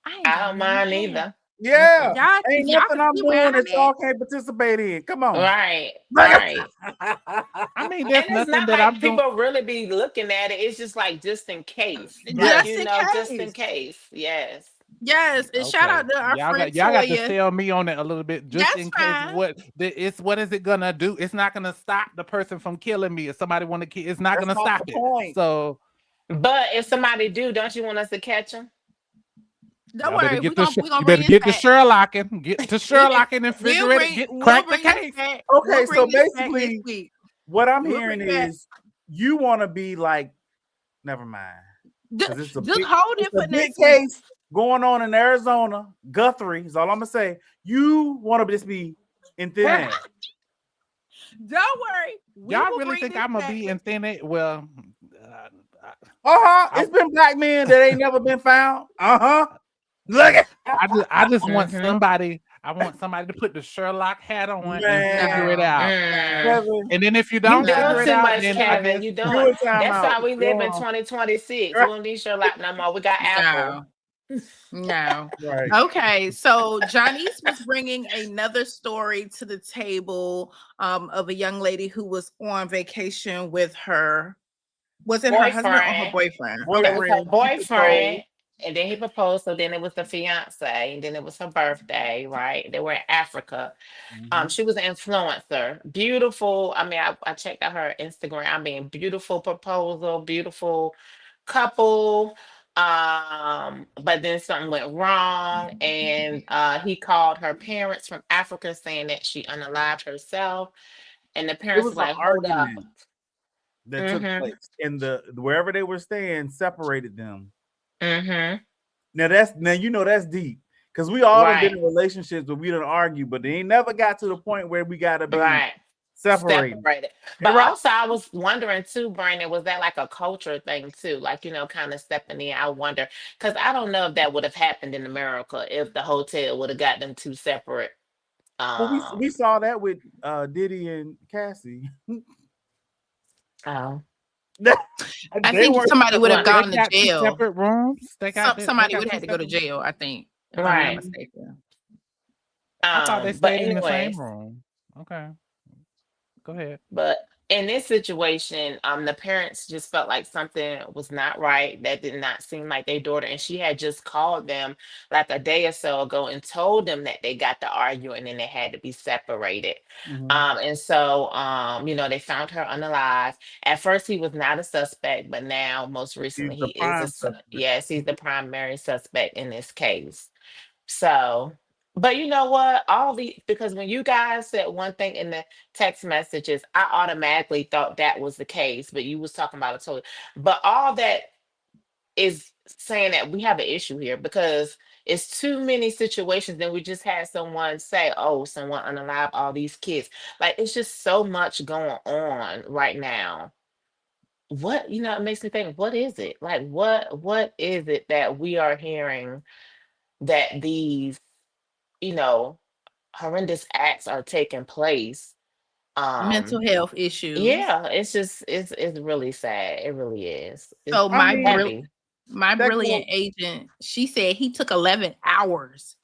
I don't mind either. Yeah. Y'all, Ain't y'all nothing can I'm see where doing I'm that y'all at. can't participate in. Come on. Right. I mean, there's And it's nothing not that like I'm doing. people really be looking at it. It's just like just in case. Just You in know, case. just in case. Yes. Yes, and shout out to our friend y'all got to Toya. sell me on it a little bit, just That's in case. fine. What is it gonna do? It's not gonna stop the person from killing me. If somebody want to kill, it's not That's gonna not stop the it. point. So, But if somebody do, don't you want us to catch them? Don't y'all better worry, get we the gonna you better bring get this the Sherlocking, get to Sherlocking and figure We'll it, bring crack the this case. back. Okay, We'll so bring this back basically, next week. what I'm We'll hearing bring back- is you want to be like, never mind. 'Cause it's a Just big- hold it it's a for big next week. case going on in Arizona. Guthrie is all I'm gonna say. You want to just be in thin air. Don't worry. We Y'all will really bring think this I'm gonna back be in next thin air? Well, It's been black men that ain't never been found. Look at I just want somebody. I want somebody to put the Sherlock hat on and figure it out. Kevin. And then if you You don't doing figure it too out, much, then Kevin. I guess You Do doing. a time That's out. why we live in Go on. 2026. We don't need Sherlock no more. We got Apple. No. Right. Okay, so Janice was bringing another story to the table of a young lady who was on vacation with her. Was it her husband or her Boyfriend. boyfriend? It Okay. was her Boyfriend, he boyfriend, proposed. and then he proposed. So then it was the fiance, and then it was her birthday. Right? They were in Africa. Mhm. She was an influencer. Beautiful. I mean, I checked out her Instagram. I mean, beautiful proposal, beautiful couple. But then something went wrong, and he called her parents from Africa saying that she unalived herself. And the It parents was was an like, "Hold up." argument that took Mm-hmm. place, and the wherever they were staying separated them. Mm-hmm. Now you know that's deep because we all have been Right. in relationships where we don't argue, but they ain't never got to the point where we gotta be Right. separated. Separated. And But right, also I was wondering too, Brandon, was that like a culture thing too? Like, kind of stepping in. I wonder. Because I don't know if that would have happened in America if the hotel would have got them two separate. well, we Um saw that with Diddy and Cassie. oh, I They think were somebody would have right. They gone to got two jail. separate rooms. They Somebody got would have two had to go to separate rooms. jail, I think, if I'm not Mhm. mistaken. I thought they But stayed in the same anyways, room. Okay, go ahead. but in this situation, the parents just felt like something was not right. That did not seem like their daughter. And she had just called them like a day or so ago and told them that they got to arguing and they had to be separated. Mhm. And so, they found her unalive. At first, he was not a suspect, but now, most He's recently, he the is prime suspect. yes, he's the primary suspect in this case. So, but you know what? Because when you guys said one thing in the text messages, I automatically thought that was the case, but you was talking about it totally. But all that is saying that we have an issue here because it's too many situations. Then we just had someone say, "Oh, someone unalive all these kids." Like it's just so much going on right now. It makes me think, what is it? Like what is it that we are hearing that these you know horrendous acts are taking place. Mental Um, health issues. yeah, it's really sad. It really is. It's So I mean, heavy. my that brilliant goes agent, she said he took 11 hours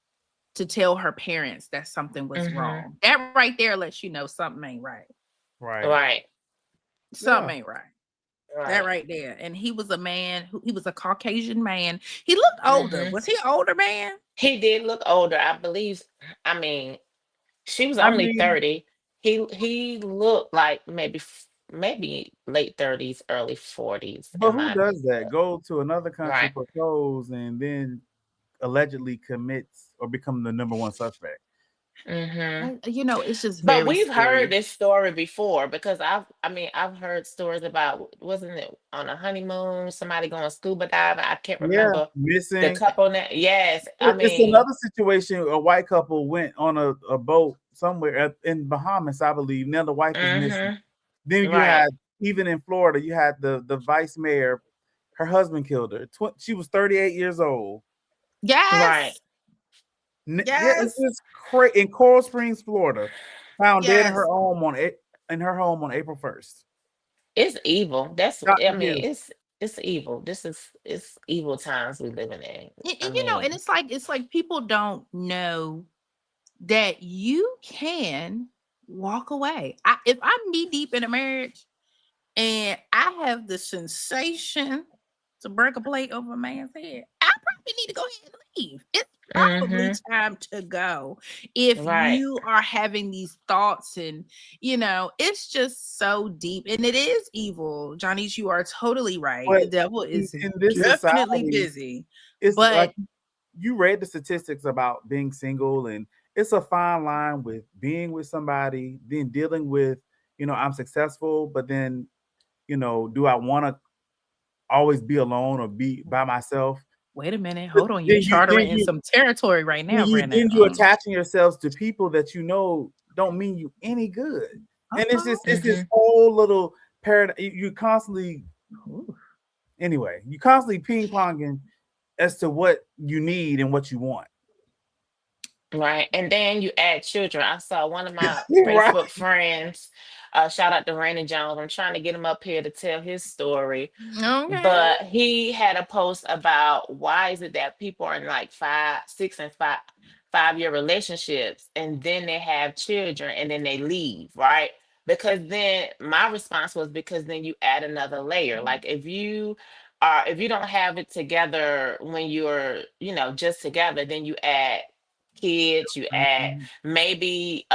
to tell her parents that something was Hmm. wrong. That right there lets you know something ain't right. right. Right, Yeah. Something ain't right. That right. right there. And he was a man who he was a Caucasian man. He looked older. Hmm. Was he an older man? He did look older, I believe. I mean, she was I only mean, 30. He looked like maybe late 30s, early 40s, but in who my does opinion. that? Go to another country, Right. propose, and then allegedly commits or become the number one suspect. Hmm. It's just But very we've heard scary. this story before because I've heard stories about, wasn't it on a honeymoon, somebody going scuba diving? I can't Yeah, remember the missing. couple that, yes, I It's mean, another situation. A white couple went on a boat somewhere in Bahamas, I believe. Now the wife is missing. mm-hmm, Then you right, had, even in Florida, you had the vice mayor. Her husband killed her. She was 38 years old. right. Yes. Yeah, it's Yes. just crazy. In Coral Springs, Florida, found dead in her Yes. home on April 1st. It's evil. Shot I and mean, killed. it's evil. it's evil times we living in. I And mean, it's like people don't know that you can walk away. If I'm knee deep in a marriage and I have the sensation to break a plate over a man's head, I probably need to go ahead and leave. It's probably mm-hmm, time to go. If right. you are having these thoughts and it's just so deep and it is evil. Johnny's, you are totally right. But The devil is in this definitely society, busy. it's like But you read the statistics about being single, and it's a fine line with being with somebody, then dealing with, I'm successful, but then, do I want to always be alone or be by myself? wait a minute, But hold on. You chartering in some territory right now, Brandon. then you attaching yourselves to people that don't mean you any good. And it's this Mm-hmm. whole little paradigm. You constantly, Ooh. anyway, you constantly ping ponging as to what you need and what you want. Right. And then you add children. I saw one of my Right. Facebook friends, shout out to Rainy Jones. I'm trying to get him up here to tell his story. Okay. But he had a post about why is it that people are in like 5, 6 and 5 year relationships and then they have children and then they leave, right? Because then my response was because then you add another layer. Like if you don't have it together when you're, just together, then you add kids, you add Mhm. maybe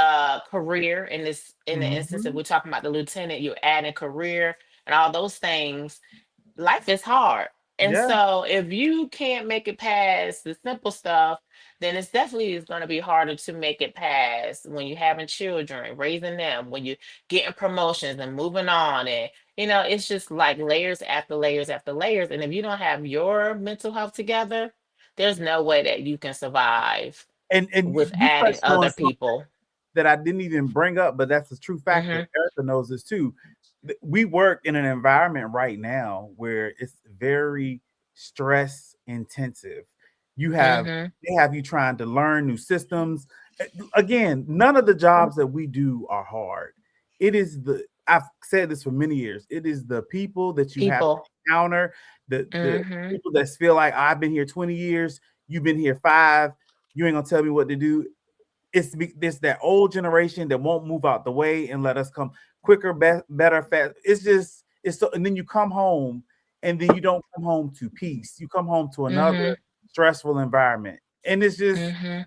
career in the instance if Mhm. we're talking about the lieutenant, you're adding career and all those things. Life is hard. And Yeah. so if you can't make it past the simple stuff, then it's definitely is going to be harder to make it past when you're having children, raising them, when you're getting promotions and moving on. And, it's just like layers after layers after layers. And if you don't have your mental health together, there's no way that you can survive And with you adding touched on other something people. that I didn't even bring up, but that's a true fact that Mm-hmm. Erica knows this too. We work in an environment right now where it's very stress intensive. You have Mm-hmm. they have you trying to learn new systems. Again, none of the jobs that we do are hard. It is I've said this for many years. It is the people that you have to People. encounter, the Mm-hmm. people that feel like I've been here 20 years, you've been here 5, you ain't gonna tell me what to do. It's that old generation that won't move out the way and let us come quicker, better, fast. It's so, and then you come home, and then you don't come home to peace. You come home to another Mm-hmm. stressful environment, and it's just Mm-hmm.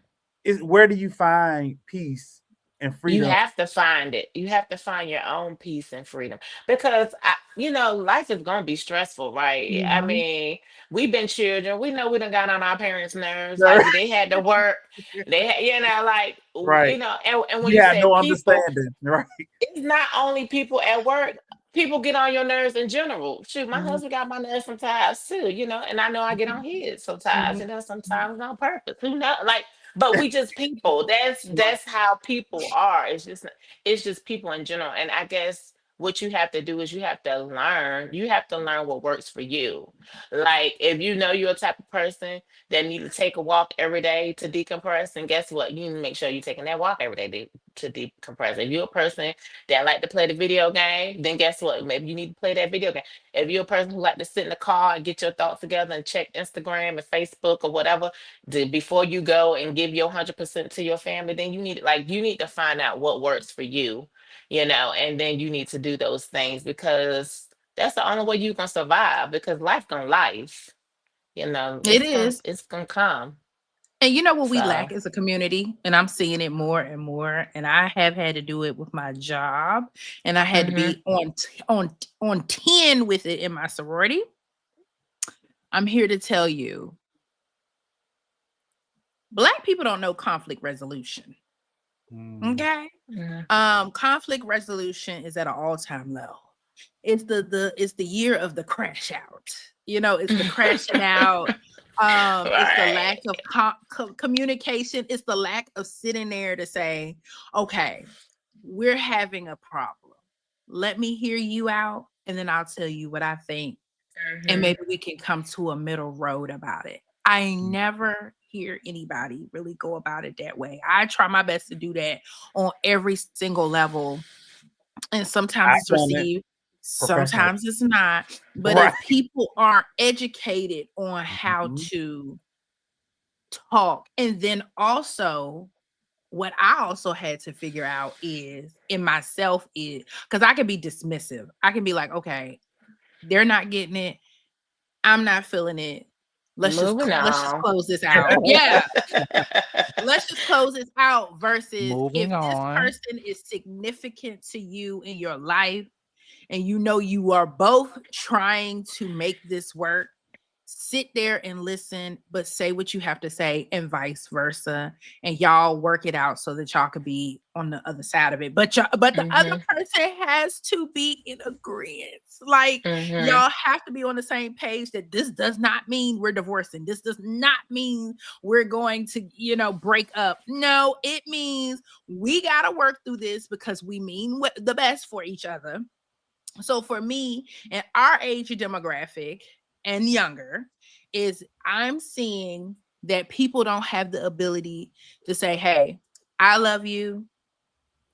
is where do you find peace and You freedom? have to find it. You have to find your own peace and freedom because life is gonna be stressful, right? I Mhm. mean, we've been children. We know we done got on our parents' nerves. Like they had to work. They had, like Right. and when We you had say no people, understanding. Right. it's not only people at work. People get on your nerves in general. Shoot, my Mhm. husband got my nerves sometimes too, and I know I get on his sometimes, Mhm. sometimes on purpose. Who knows? Like, but we just people. That's how people are. It's just people in general. And I guess what you have to do is you have to learn. You have to learn what works for you. Like if you know you're a type of person that need to take a walk every day to decompress, and guess what? You need to make sure you're taking that walk every day to decompress. If you're a person that like to play the video game, then guess what? Maybe you need to play that video game. If you're a person who like to sit in the car and get your thoughts together and check Instagram and Facebook or whatever before you go and give your 100% to your family, then you need to find out what works for you, and then you need to do those things because that's the only way you can survive because life gonna life, It it's gonna is. it's gonna come. And you know what we So lack as a community? And I'm seeing it more and more. And I have had to do it with my job. And I had to mhm. be on 10 with it in my sorority. I'm here to tell you, Black people don't know conflict resolution. Mm. Okay. Mhm. Conflict resolution is at an all-time low. It's the year of the crash out. It's the crashing out. It's the lack Right. of communication. It's the lack of sitting there to say, okay, we're having a problem. Let me hear you out, and then I'll tell you what I think, and Mhm. maybe we can come to a middle road about it. I never hear anybody really go about it that way. I try my best to do that on every single level, and sometimes I've it's done it received, professionally. sometimes it's not. But Right. if people aren't educated on how Mhm. to talk, and then also what I also had to figure out is in myself is because I can be dismissive. I can be like, okay, they're not getting it. I'm not feeling it. Moving Let's just on. close this out. Yeah, let's just close this out versus if Moving this on. person is significant to you in your life and you are both trying to make this work, sit there and listen, but say what you have to say, and vice versa. And y'all work it out so that y'all could be on the other side of it. But the other Mhm. person has to be in agreement. Like Mhm. y'all have to be on the same page that this does not mean we're divorcing. This does not mean we're going to, break up. No, it means we got to work through this because we mean what the best for each other. So for me and our age demographic and younger is I'm seeing that people don't have the ability to say, hey, I love you,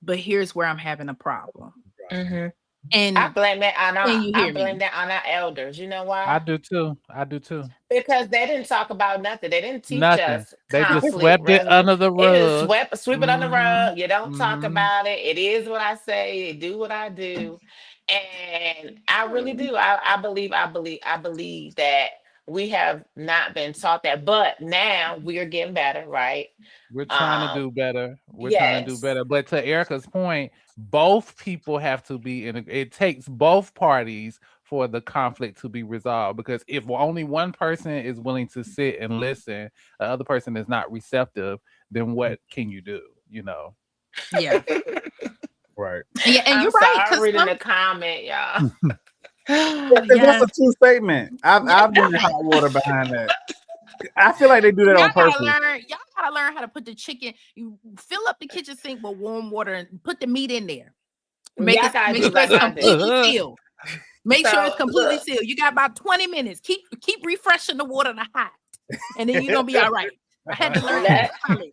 but here's where I'm having a problem. I And blame that on can you hear me? our elders. You know why? I do too. I do too. Because they didn't talk about nothing. They didn't teach Nothing. us They just conflict swept it resolution. under the It is rug. sweep it under the rug. You don't talk Mhm. about it. It is what I say. Do what I do. And I really do. I believe that we have not been taught that. But now we are getting better, right? We're trying to Um, do better. We're trying to do yes. better. But to Erica's point, both people have to be in. It takes both parties for the conflict to be resolved. Because if only one person is willing to sit and listen, the other person is not receptive, then what can you do? You know. Yeah. Right. Yeah, and I'm you're right. sorry, I'm Because reading the comment, y'all. Yeah, 'cause yeah, that's a true statement. I've been in hot water behind that. I feel like they do that on purpose. y'all gotta learn how to put the chicken. You fill up the kitchen sink with warm water and put the meat in there. Make Y'all gotta sure do like it's I do. completely sealed. Make sure it's So completely look, sealed. You got about 20 minutes. Keep refreshing the water to hot, and then you're gonna be all right. I had to learn that in college.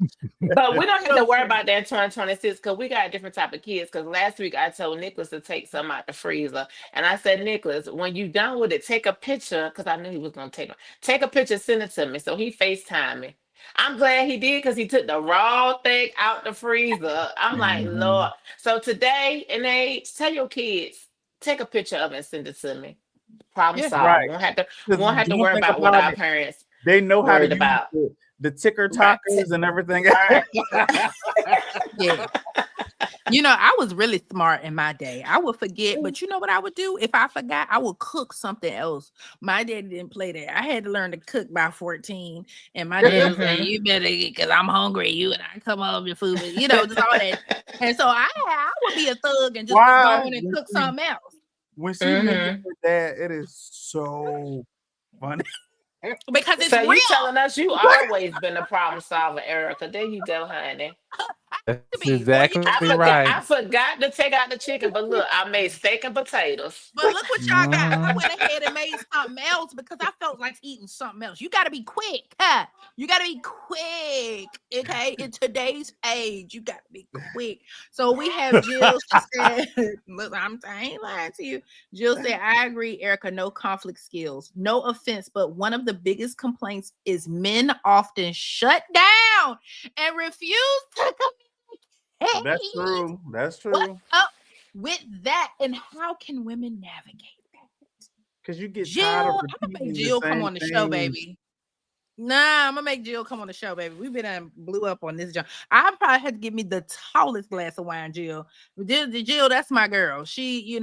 but we don't have to worry about that in 2026 because we got a different type of kids. Because last week I told Nicholas to take some out the freezer, and I said, Nicholas, when you done with it, take a picture because I knew he was gonna take a picture, send it to me. So he FaceTime me. I'm glad he did because he took the raw thing out the freezer. I'm like, Mhm. Lord. So today, and they tell your kids, take a picture of it and send it to me. Problem Yeah. solved. Right. We 'Cause won't have to don't worry think about what about our it. parents They know how to worried use about. the ticker Right. talkers and everything. Right. Yeah. You know, I was really smart in my day. I would forget, but you know what I would do? If I forgot, I would cook something else. My daddy didn't play that. I had to learn to cook by 14. And my dad was like, Mhm. you better eat because I'm hungry. You and I come home your food, you know, just all that. And so I would be a thug and just go Why? on and cook something else. When she mentioned Mhm. her dad, it is so funny. Because it's So you real. telling us you always been a problem solver, Erica? There you go, honey. To That's be, boy, you exactly just look right. I forgot to take out the chicken, but look, I made steak and potatoes. But look what y'all got. I Mhm. went ahead and made something else because I felt like eating something else. You got to be quick. Huh? You got to be quick. Okay. In today's age, you got to be quick. So we have Jill. She said, look, I ain't lying to you. Jill said, I agree, Erica, no conflict skills. No offense, but one of the biggest complaints is men often shut down and refuse to communicate. That's true. That's What's true. up with that? And how can women navigate that? Because you get Jill, tired of I'm gonna make repeating the Jill come same on the show, thing. baby. Nah, I'm gonna make Jill come on the show, baby. We've been blew up on this. I probably had to give me the tallest glass of wine, Jill. Jill, that's my girl. She,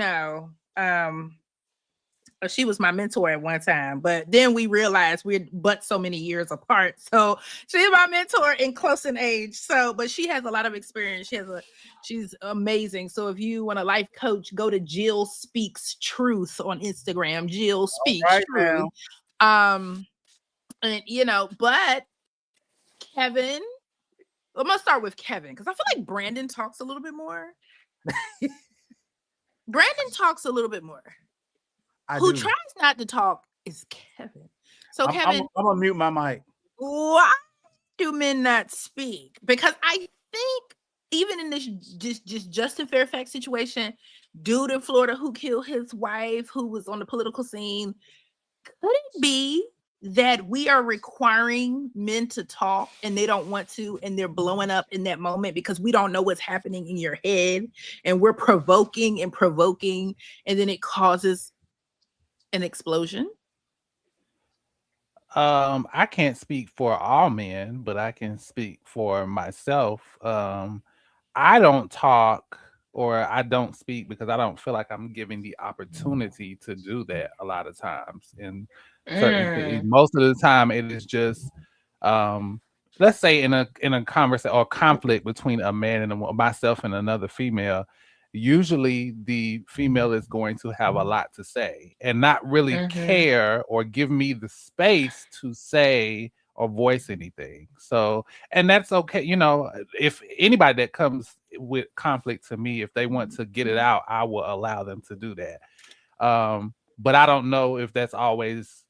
she was my mentor at one time, but then we realized we're but so many years apart. So she's my mentor in close in age. So, but she has a lot of experience. She's amazing. So if you want a life coach, go to Jill Speaks Truth on Instagram. Jill Speaks Right Truth. now. And but Kevin, I'm gonna start with Kevin because I feel like Brandon talks a little bit more. Brandon talks a little bit more. Who do. tries not to talk is Kevin. So Kevin, I'm gonna mute my mic. why do men not speak? Because I think even in this just Justin Fairfax situation, dude in Florida who killed his wife, who was on the political scene, could it be that we are requiring men to talk and they don't want to, and they're blowing up in that moment because we don't know what's happening in your head, and we're provoking, and then it causes an explosion? I can't speak for all men, but I can speak for myself. I don't talk or I don't speak because I don't feel like I'm giving the opportunity to do that a lot of times. And certain things, Mm. most of the time, it is just, um, let's say in a conversation or conflict between a man and myself and another female. Usually, the female is going to have a lot to say and not really Mhm. care or give me the space to say or voice anything. So, and that's okay. If anybody that comes with conflict to me, if they want to get it out, I will allow them to do that. But I don't know if that's always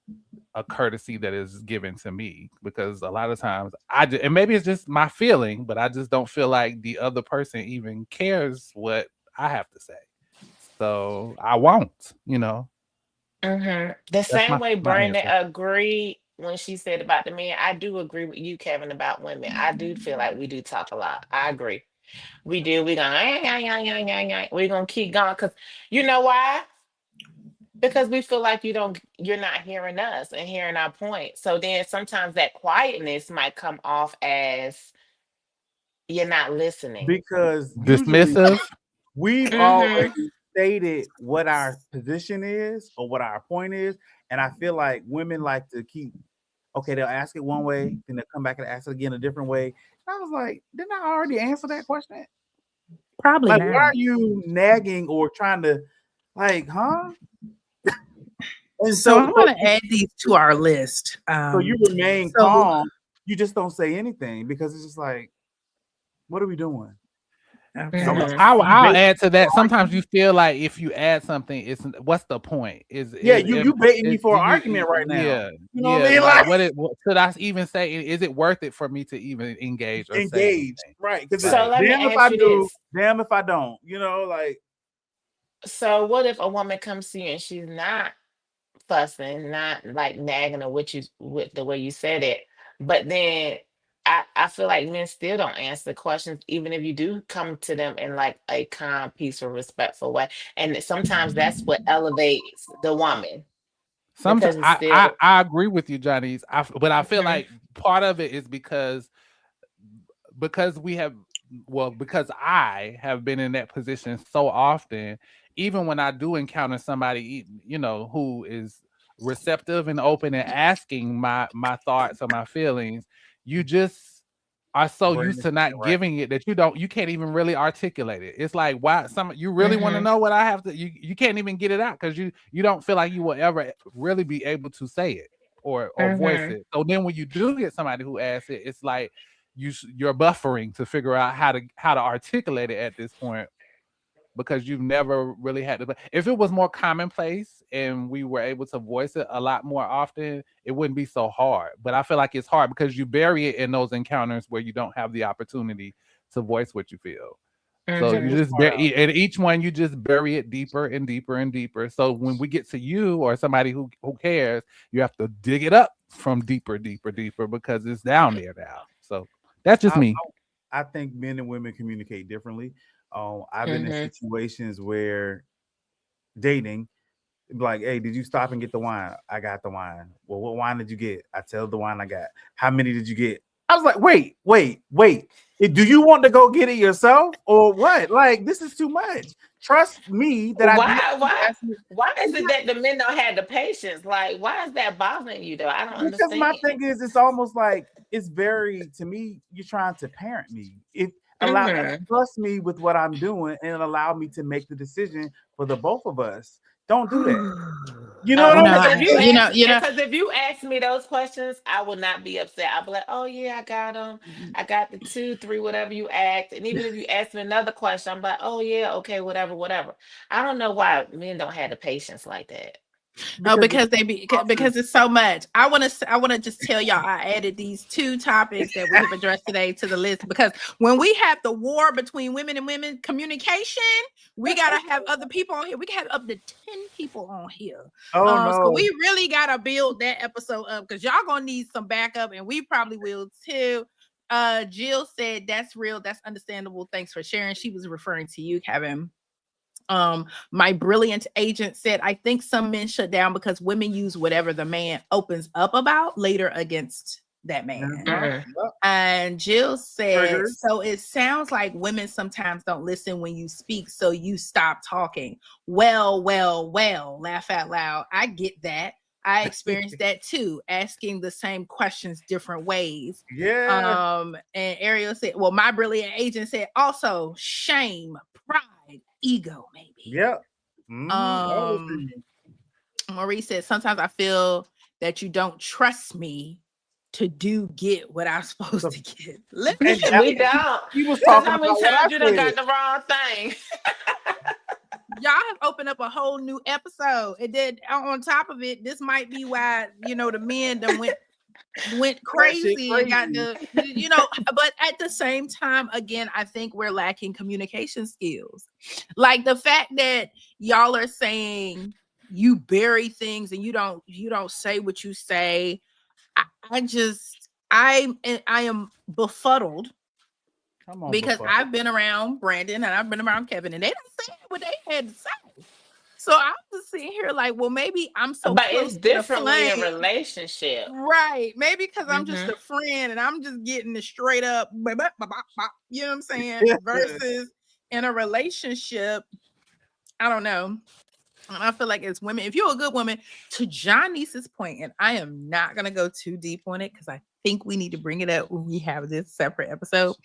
a courtesy that is given to me, because a lot of times and maybe it's just my feeling, but I just don't feel like the other person even cares what I have to say. So I won't, The that's same way my Brandon answer. agreed when she said about the men, I do agree with you, Kevin, about women. I do feel like we do talk a lot. I agree. We do. We're gonna keep going because you know why? Because we feel like you're not hearing us and hearing our point. So then sometimes that quietness might come off as you're not listening. Because usually Dismissive. we've Mm-hmm. already stated what our position is or what our point is. And I feel like women like to keep, okay, they'll ask it one way, then they'll come back and ask it again a different way. And I was like, didn't I already answer that question? Probably Like, why not. are you nagging or trying to, like, huh? And So I'm so going to add these to our list. so you remain So calm. You just don't say anything because it's just like, what are we doing? okay. Are we, Mm-hmm. are you I'll baiting add to me for that. Sometimes you argument? feel like if you add something, it's what's the point? Yeah, you baiting me for Do an you? argument right now. Yeah, You know what I yeah. mean? Like Like what should I even say? Is it worth it for me to even engage or say engage, anything? right? Because So Right. let me damn if ask I you do, this. damn if I don't. You know, like So what if a woman comes to you and she's not fussing, not like nagging or with the way you said it, but then I feel like men still don't answer questions, even if you do come to them in like a calm, peaceful, respectful way. And sometimes that's what elevates the woman Sometimes because it's still I agree with you, Johnny's. But I feel Mhm. like part of it is because because I have been in that position so often, even when I do encounter somebody, who is receptive and open and asking my thoughts or my feelings, you just are so bring used the to shit not right. giving it that you can't even really articulate it. It's like, why you really want to Mhm. know what I have to, you can't even get it out because you don't feel like you will ever really be able to say it or voice Mhm. it. So then when you do get somebody who asks it, it's like you're buffering to figure out how to articulate it at this point because you've never really had to. If it was more commonplace and we were able to voice it a lot more often, it wouldn't be so hard. But I feel like it's hard because you bury it in those encounters where you don't have the opportunity to voice what you feel. So you Mhm. This just part out. and each one you just bury it deeper and deeper and deeper. So when we get to you or somebody who cares, you have to dig it up from deeper, deeper, deeper because it's down there now. So that's just I, me. I think men and women communicate differently. I've been in Mhm. situations where dating, like, hey, did you stop and get the wine? I got the wine. Well, what wine did you get? I tell the wine I got. How many did you get? I was like, wait. Do you want to go get it yourself or what? Like, this is too much. Trust me that I did. Why why why is it that the men don't have the patience? Like why is that bothering you though? I don't Because my understand. thing is, it's almost like it's very to me. You're trying to parent me. It allow Mhm. trust me with what I'm doing and allow me to make the decision for the both of us. Don't do that. You know what You I'm know, Because if you saying? ask, you know. because if you ask me those questions, I will not be upset. I'll be like, "Oh yeah, I got them. I got the two, three, whatever you asked." And even if you ask me another question, I'm like, "Oh yeah, okay, whatever, whatever." I don't know why men don't have the patience like that. Oh, Because because because it's so much. I want to just tell y'all I added these two topics that we have addressed today to the list because when we have the war between women and women communication, we gotta have other people on here. We can have up to 10 people on here. oh So we no, really gotta build that episode up because y'all gonna need some backup, and we probably will too. Jill said that's real, that's understandable. Thanks for sharing. She was referring to you, Kevin. My brilliant agent said, I think some men shut down because women use whatever the man opens up about later against that man. Mhm. Yep. And Jill said, Triggers. so it sounds like women sometimes don't listen when you speak, so you stop talking. Well, laugh out loud. I get that. I experienced that too, asking the same questions different ways. Yeah. And Ariel said, well, my brilliant agent said also shame, pride, ego, maybe. Yep. All those Um, things. Marie said, sometimes I feel that you don't trust me to get what I'm supposed to get. Listen, And We don't. he was Cause talking how many about what I times you done said. got the wrong thing? y'all have opened up a whole new episode. And then on top of it, this might be why, the men done went crazy and got but at the same time, again, I think we're lacking communication skills. Like the fact that y'all are saying you bury things and you don't say what you say. I am befuddled because I've been around Brandon and I've been around Kevin and they don't say what they had to say. So I'm just sitting here like, well, maybe I'm so But close it's different to when the you're in a flame. relationship. Right. Maybe because I'm just a friend and I'm just getting it straight up, you know what I'm saying? Versus in a relationship, I don't know. And I feel like as women, if you're a good woman, to Janice's point, and I am not going to go too deep on it because I think we need to bring it up when we have this separate episode.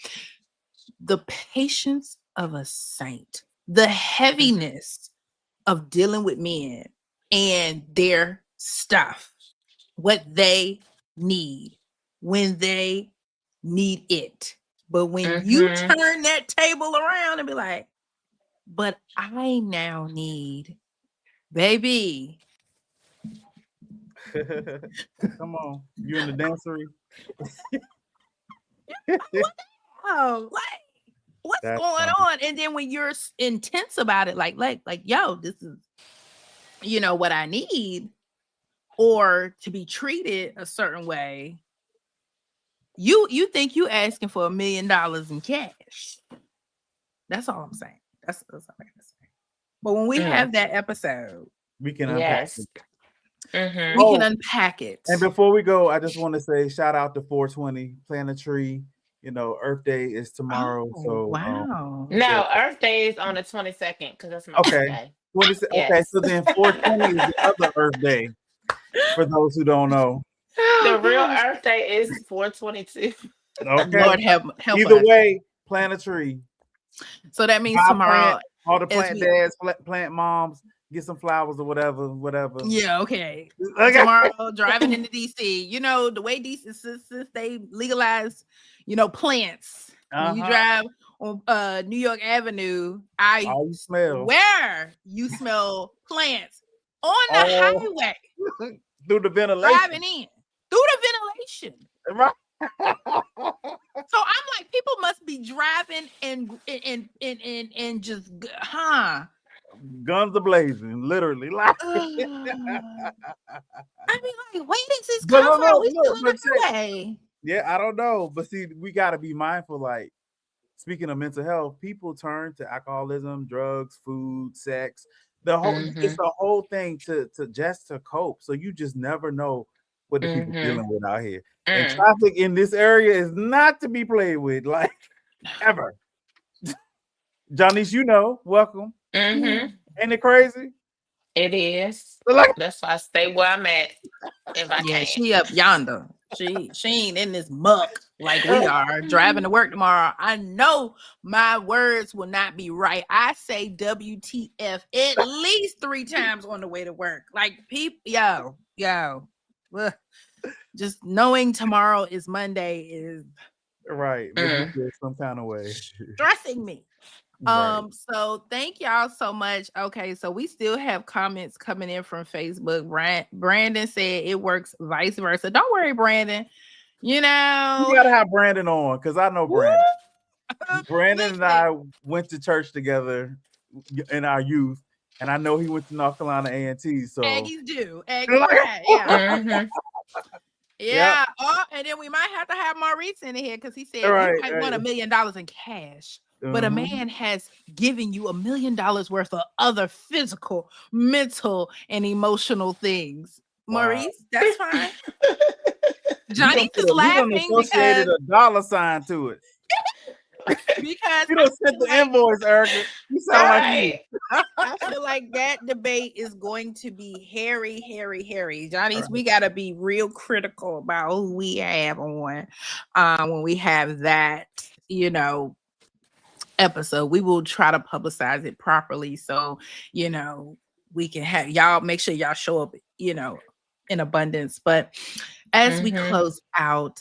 The patience of a saint, the heaviness of dealing with men and their stuff, what they need when they need it. But when you turn that table around and be like, but I now need, baby. Come on. You in the dancery? Oh, like what's going on? And then when you're intense about it, like, yo, this is, what I need, or to be treated a certain way, you think you asking for $1 million in cash. That's all I'm saying. That's all I gotta say. But when we have that episode, we can unpack it. We can unpack it. And before we go, I just want to say shout out to 420, plant a tree. Earth Day is tomorrow. So wow. No, Earth Day is on the 22nd because that's my birthday. Yes. Okay, so then 420 is the other Earth Day. For those who don't know, the real Earth Day is 4/22. Okay, Lord help either us. way, plant a tree. So that means tomorrow, all the plant dads, plant moms, get some flowers or whatever. Yeah, okay. Tomorrow, driving into DC, the way DC since they legalized, plants. When you drive on New York Avenue, you swear you smell plants on the highway through the ventilation. Driving in through the ventilation. Right. So I'm like, people must be driving and just guns ablazing, literally. Like, I mean, like, where does this come from? We still in the way. Yeah, I don't know, but see, we got to be mindful. Like, speaking of mental health, people turn to alcoholism, drugs, food, sex. The whole it's the whole thing to cope. So you just never know what the people dealing with out here. And traffic in this area is not to be played with, like, ever. Janice, welcome. Ain't it crazy? It is. That's why I stay where I'm at. If I can. She up yonder. She ain't in this muck like we are driving to work tomorrow. I know my words will not be right. I say WTF at least 3 times on the way to work. Like, people, yo. Just knowing tomorrow is Monday is right. Make me feel some kind of way. Stressing me. Right. So thank y'all so much. Okay, so we still have comments coming in from Facebook. Brandon said it works vice versa. Don't worry, Brandon. You gotta have Brandon on because I know Brandon. Brandon and I went to church together in our youth, and I know he went to North Carolina A&T. So Aggies do. Yeah. Yeah. Yep. And then we might have to have Maurice in here because he said you might want $1 million in cash. But a man has given you $1 million worth of other physical, mental, and emotional things. Wow. Maurice, that's fine. Johnny is laughing because a dollar sign to it. Because you don't send the invoice, Erica. You sound like me. I feel like that debate is going to be hairy. Johnny's, we got to be real critical about who we have on when we have that, episode. We will try to publicize it properly so we can have y'all make sure y'all show up in abundance. But as we close out,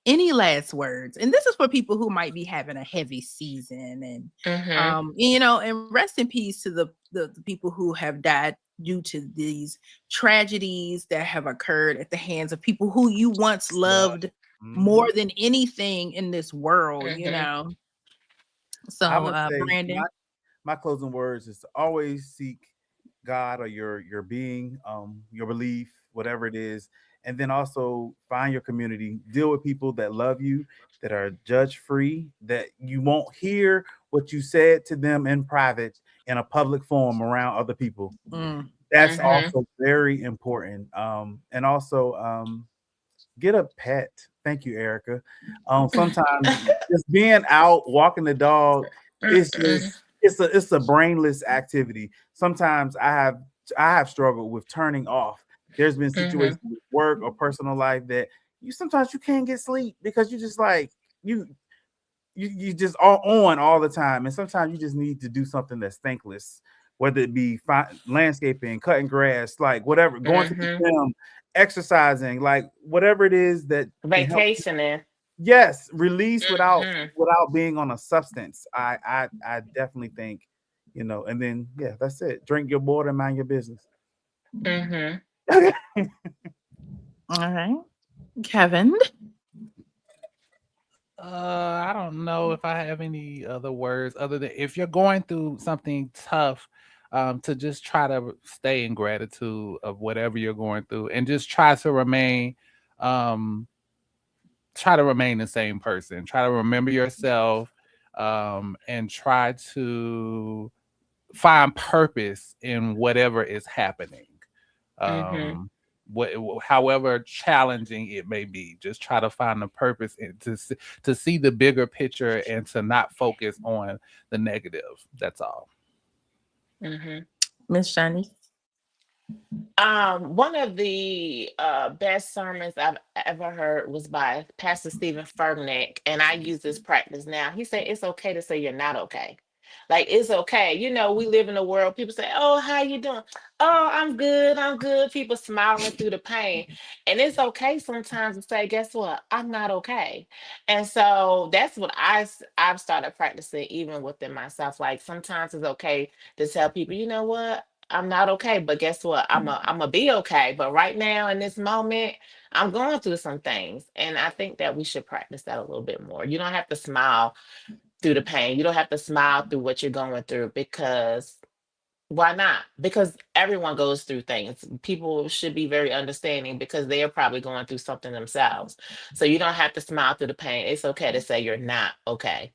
any last words? And this is for people who might be having a heavy season, and and rest in peace to the people who have died due to these tragedies that have occurred at the hands of people who you once loved more than anything in this world, So I would say Brandon. my closing words is to always seek God or your being, your belief, whatever it is, and then also find your community. Deal with people that love you, that are judge free, that you won't hear what you said to them in private in a public forum around other people. That's also very important. And also get a pet. Thank you, Erica. Sometimes just being out walking the dog, it's a brainless activity. Sometimes I have struggled with turning off. There's been situations with work or personal life that sometimes you can't get sleep because you just like you just are on all the time, and sometimes you just need to do something that's thankless, whether it be landscaping, cutting grass, like whatever, going to the gym, exercising, like whatever it is that can help. Vacationing. Yes, release without being on a substance. I definitely think, and then that's it. Drink your water and mind your business. All right, Kevin. I don't know if I have any other words other than if you're going through something tough, to just try to stay in gratitude of whatever you're going through, and just try to remain the same person. Try to remember yourself, and try to find purpose in whatever is happening. However challenging it may be, just try to find the purpose and to see the bigger picture and to not focus on the negative. That's all. Miss Shani. One of the best sermons I've ever heard was by Pastor Stephen Furtick, and I use this practice now. He said it's okay to say you're not okay. Like, it's okay. We live in a world, people say, "Oh, how you doing?" "Oh, I'm good, I'm good." People smiling through the pain. And it's okay sometimes to say, "Guess what? I'm not okay." And so that's what I've started practicing even within myself. Like, sometimes it's okay to tell people, "You know what? I'm not okay, but guess what? I'm a be okay. But right now in this moment, I'm going through some things." And I think that we should practice that a little bit more. You don't have to smile through the pain. You don't have to smile through what you're going through, because why not? Because everyone goes through things. People should be very understanding because they are probably going through something themselves. So you don't have to smile through the pain. It's okay to say you're not okay.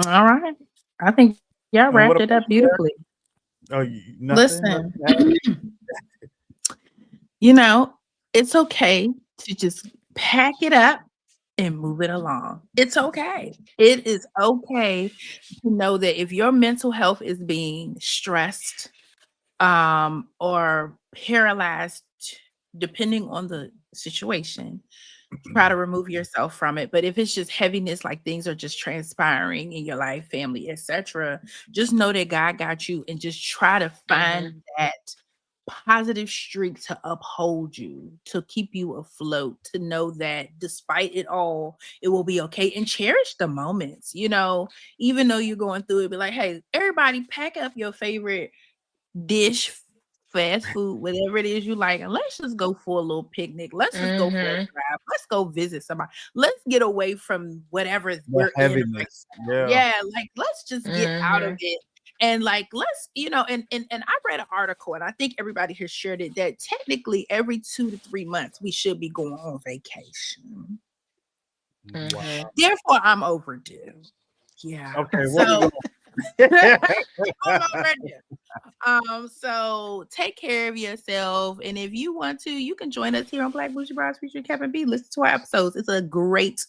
All right. I think y'all And wrapped what it about up beautifully. nothing? Listen, it's okay to just pack it up and move it along. It's okay. It is okay to know that if your mental health is being stressed, or paralyzed, depending on the situation, try to remove yourself from it. But if it's just heaviness, like things are just transpiring in your life, family, etc., just know that God got you, and just try to find that positive streak to uphold you, to keep you afloat, to know that despite it all, it will be okay, and cherish the moments, even though you're going through it. Be like, hey, everybody, pack up your favorite dish, fast food, whatever it is you like, and let's just go for a little picnic. Let's just go for a drive. Let's go visit somebody. Let's get away from whatever we're in right Heaviness. now. Yeah, like let's just get out of it. And like let's, and I read an article, and I think everybody has shared it, that technically every 2 to 3 months we should be going on vacation. Wow. Therefore, I'm overdue. Yeah. Okay. So I'm overdue. So take care of yourself, and if you want to, you can join us here on Black Bougie Babes featuring Kevin B. Listen to our episodes. It's a great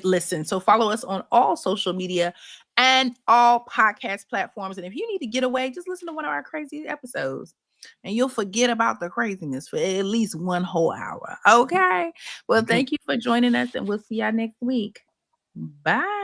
listen. So follow us on all social media and all podcast platforms. And if you need to get away, just listen to one of our crazy episodes, and you'll forget about the craziness for at least one whole hour. Okay. Well, thank you for joining us, and we'll see y'all next week. Bye.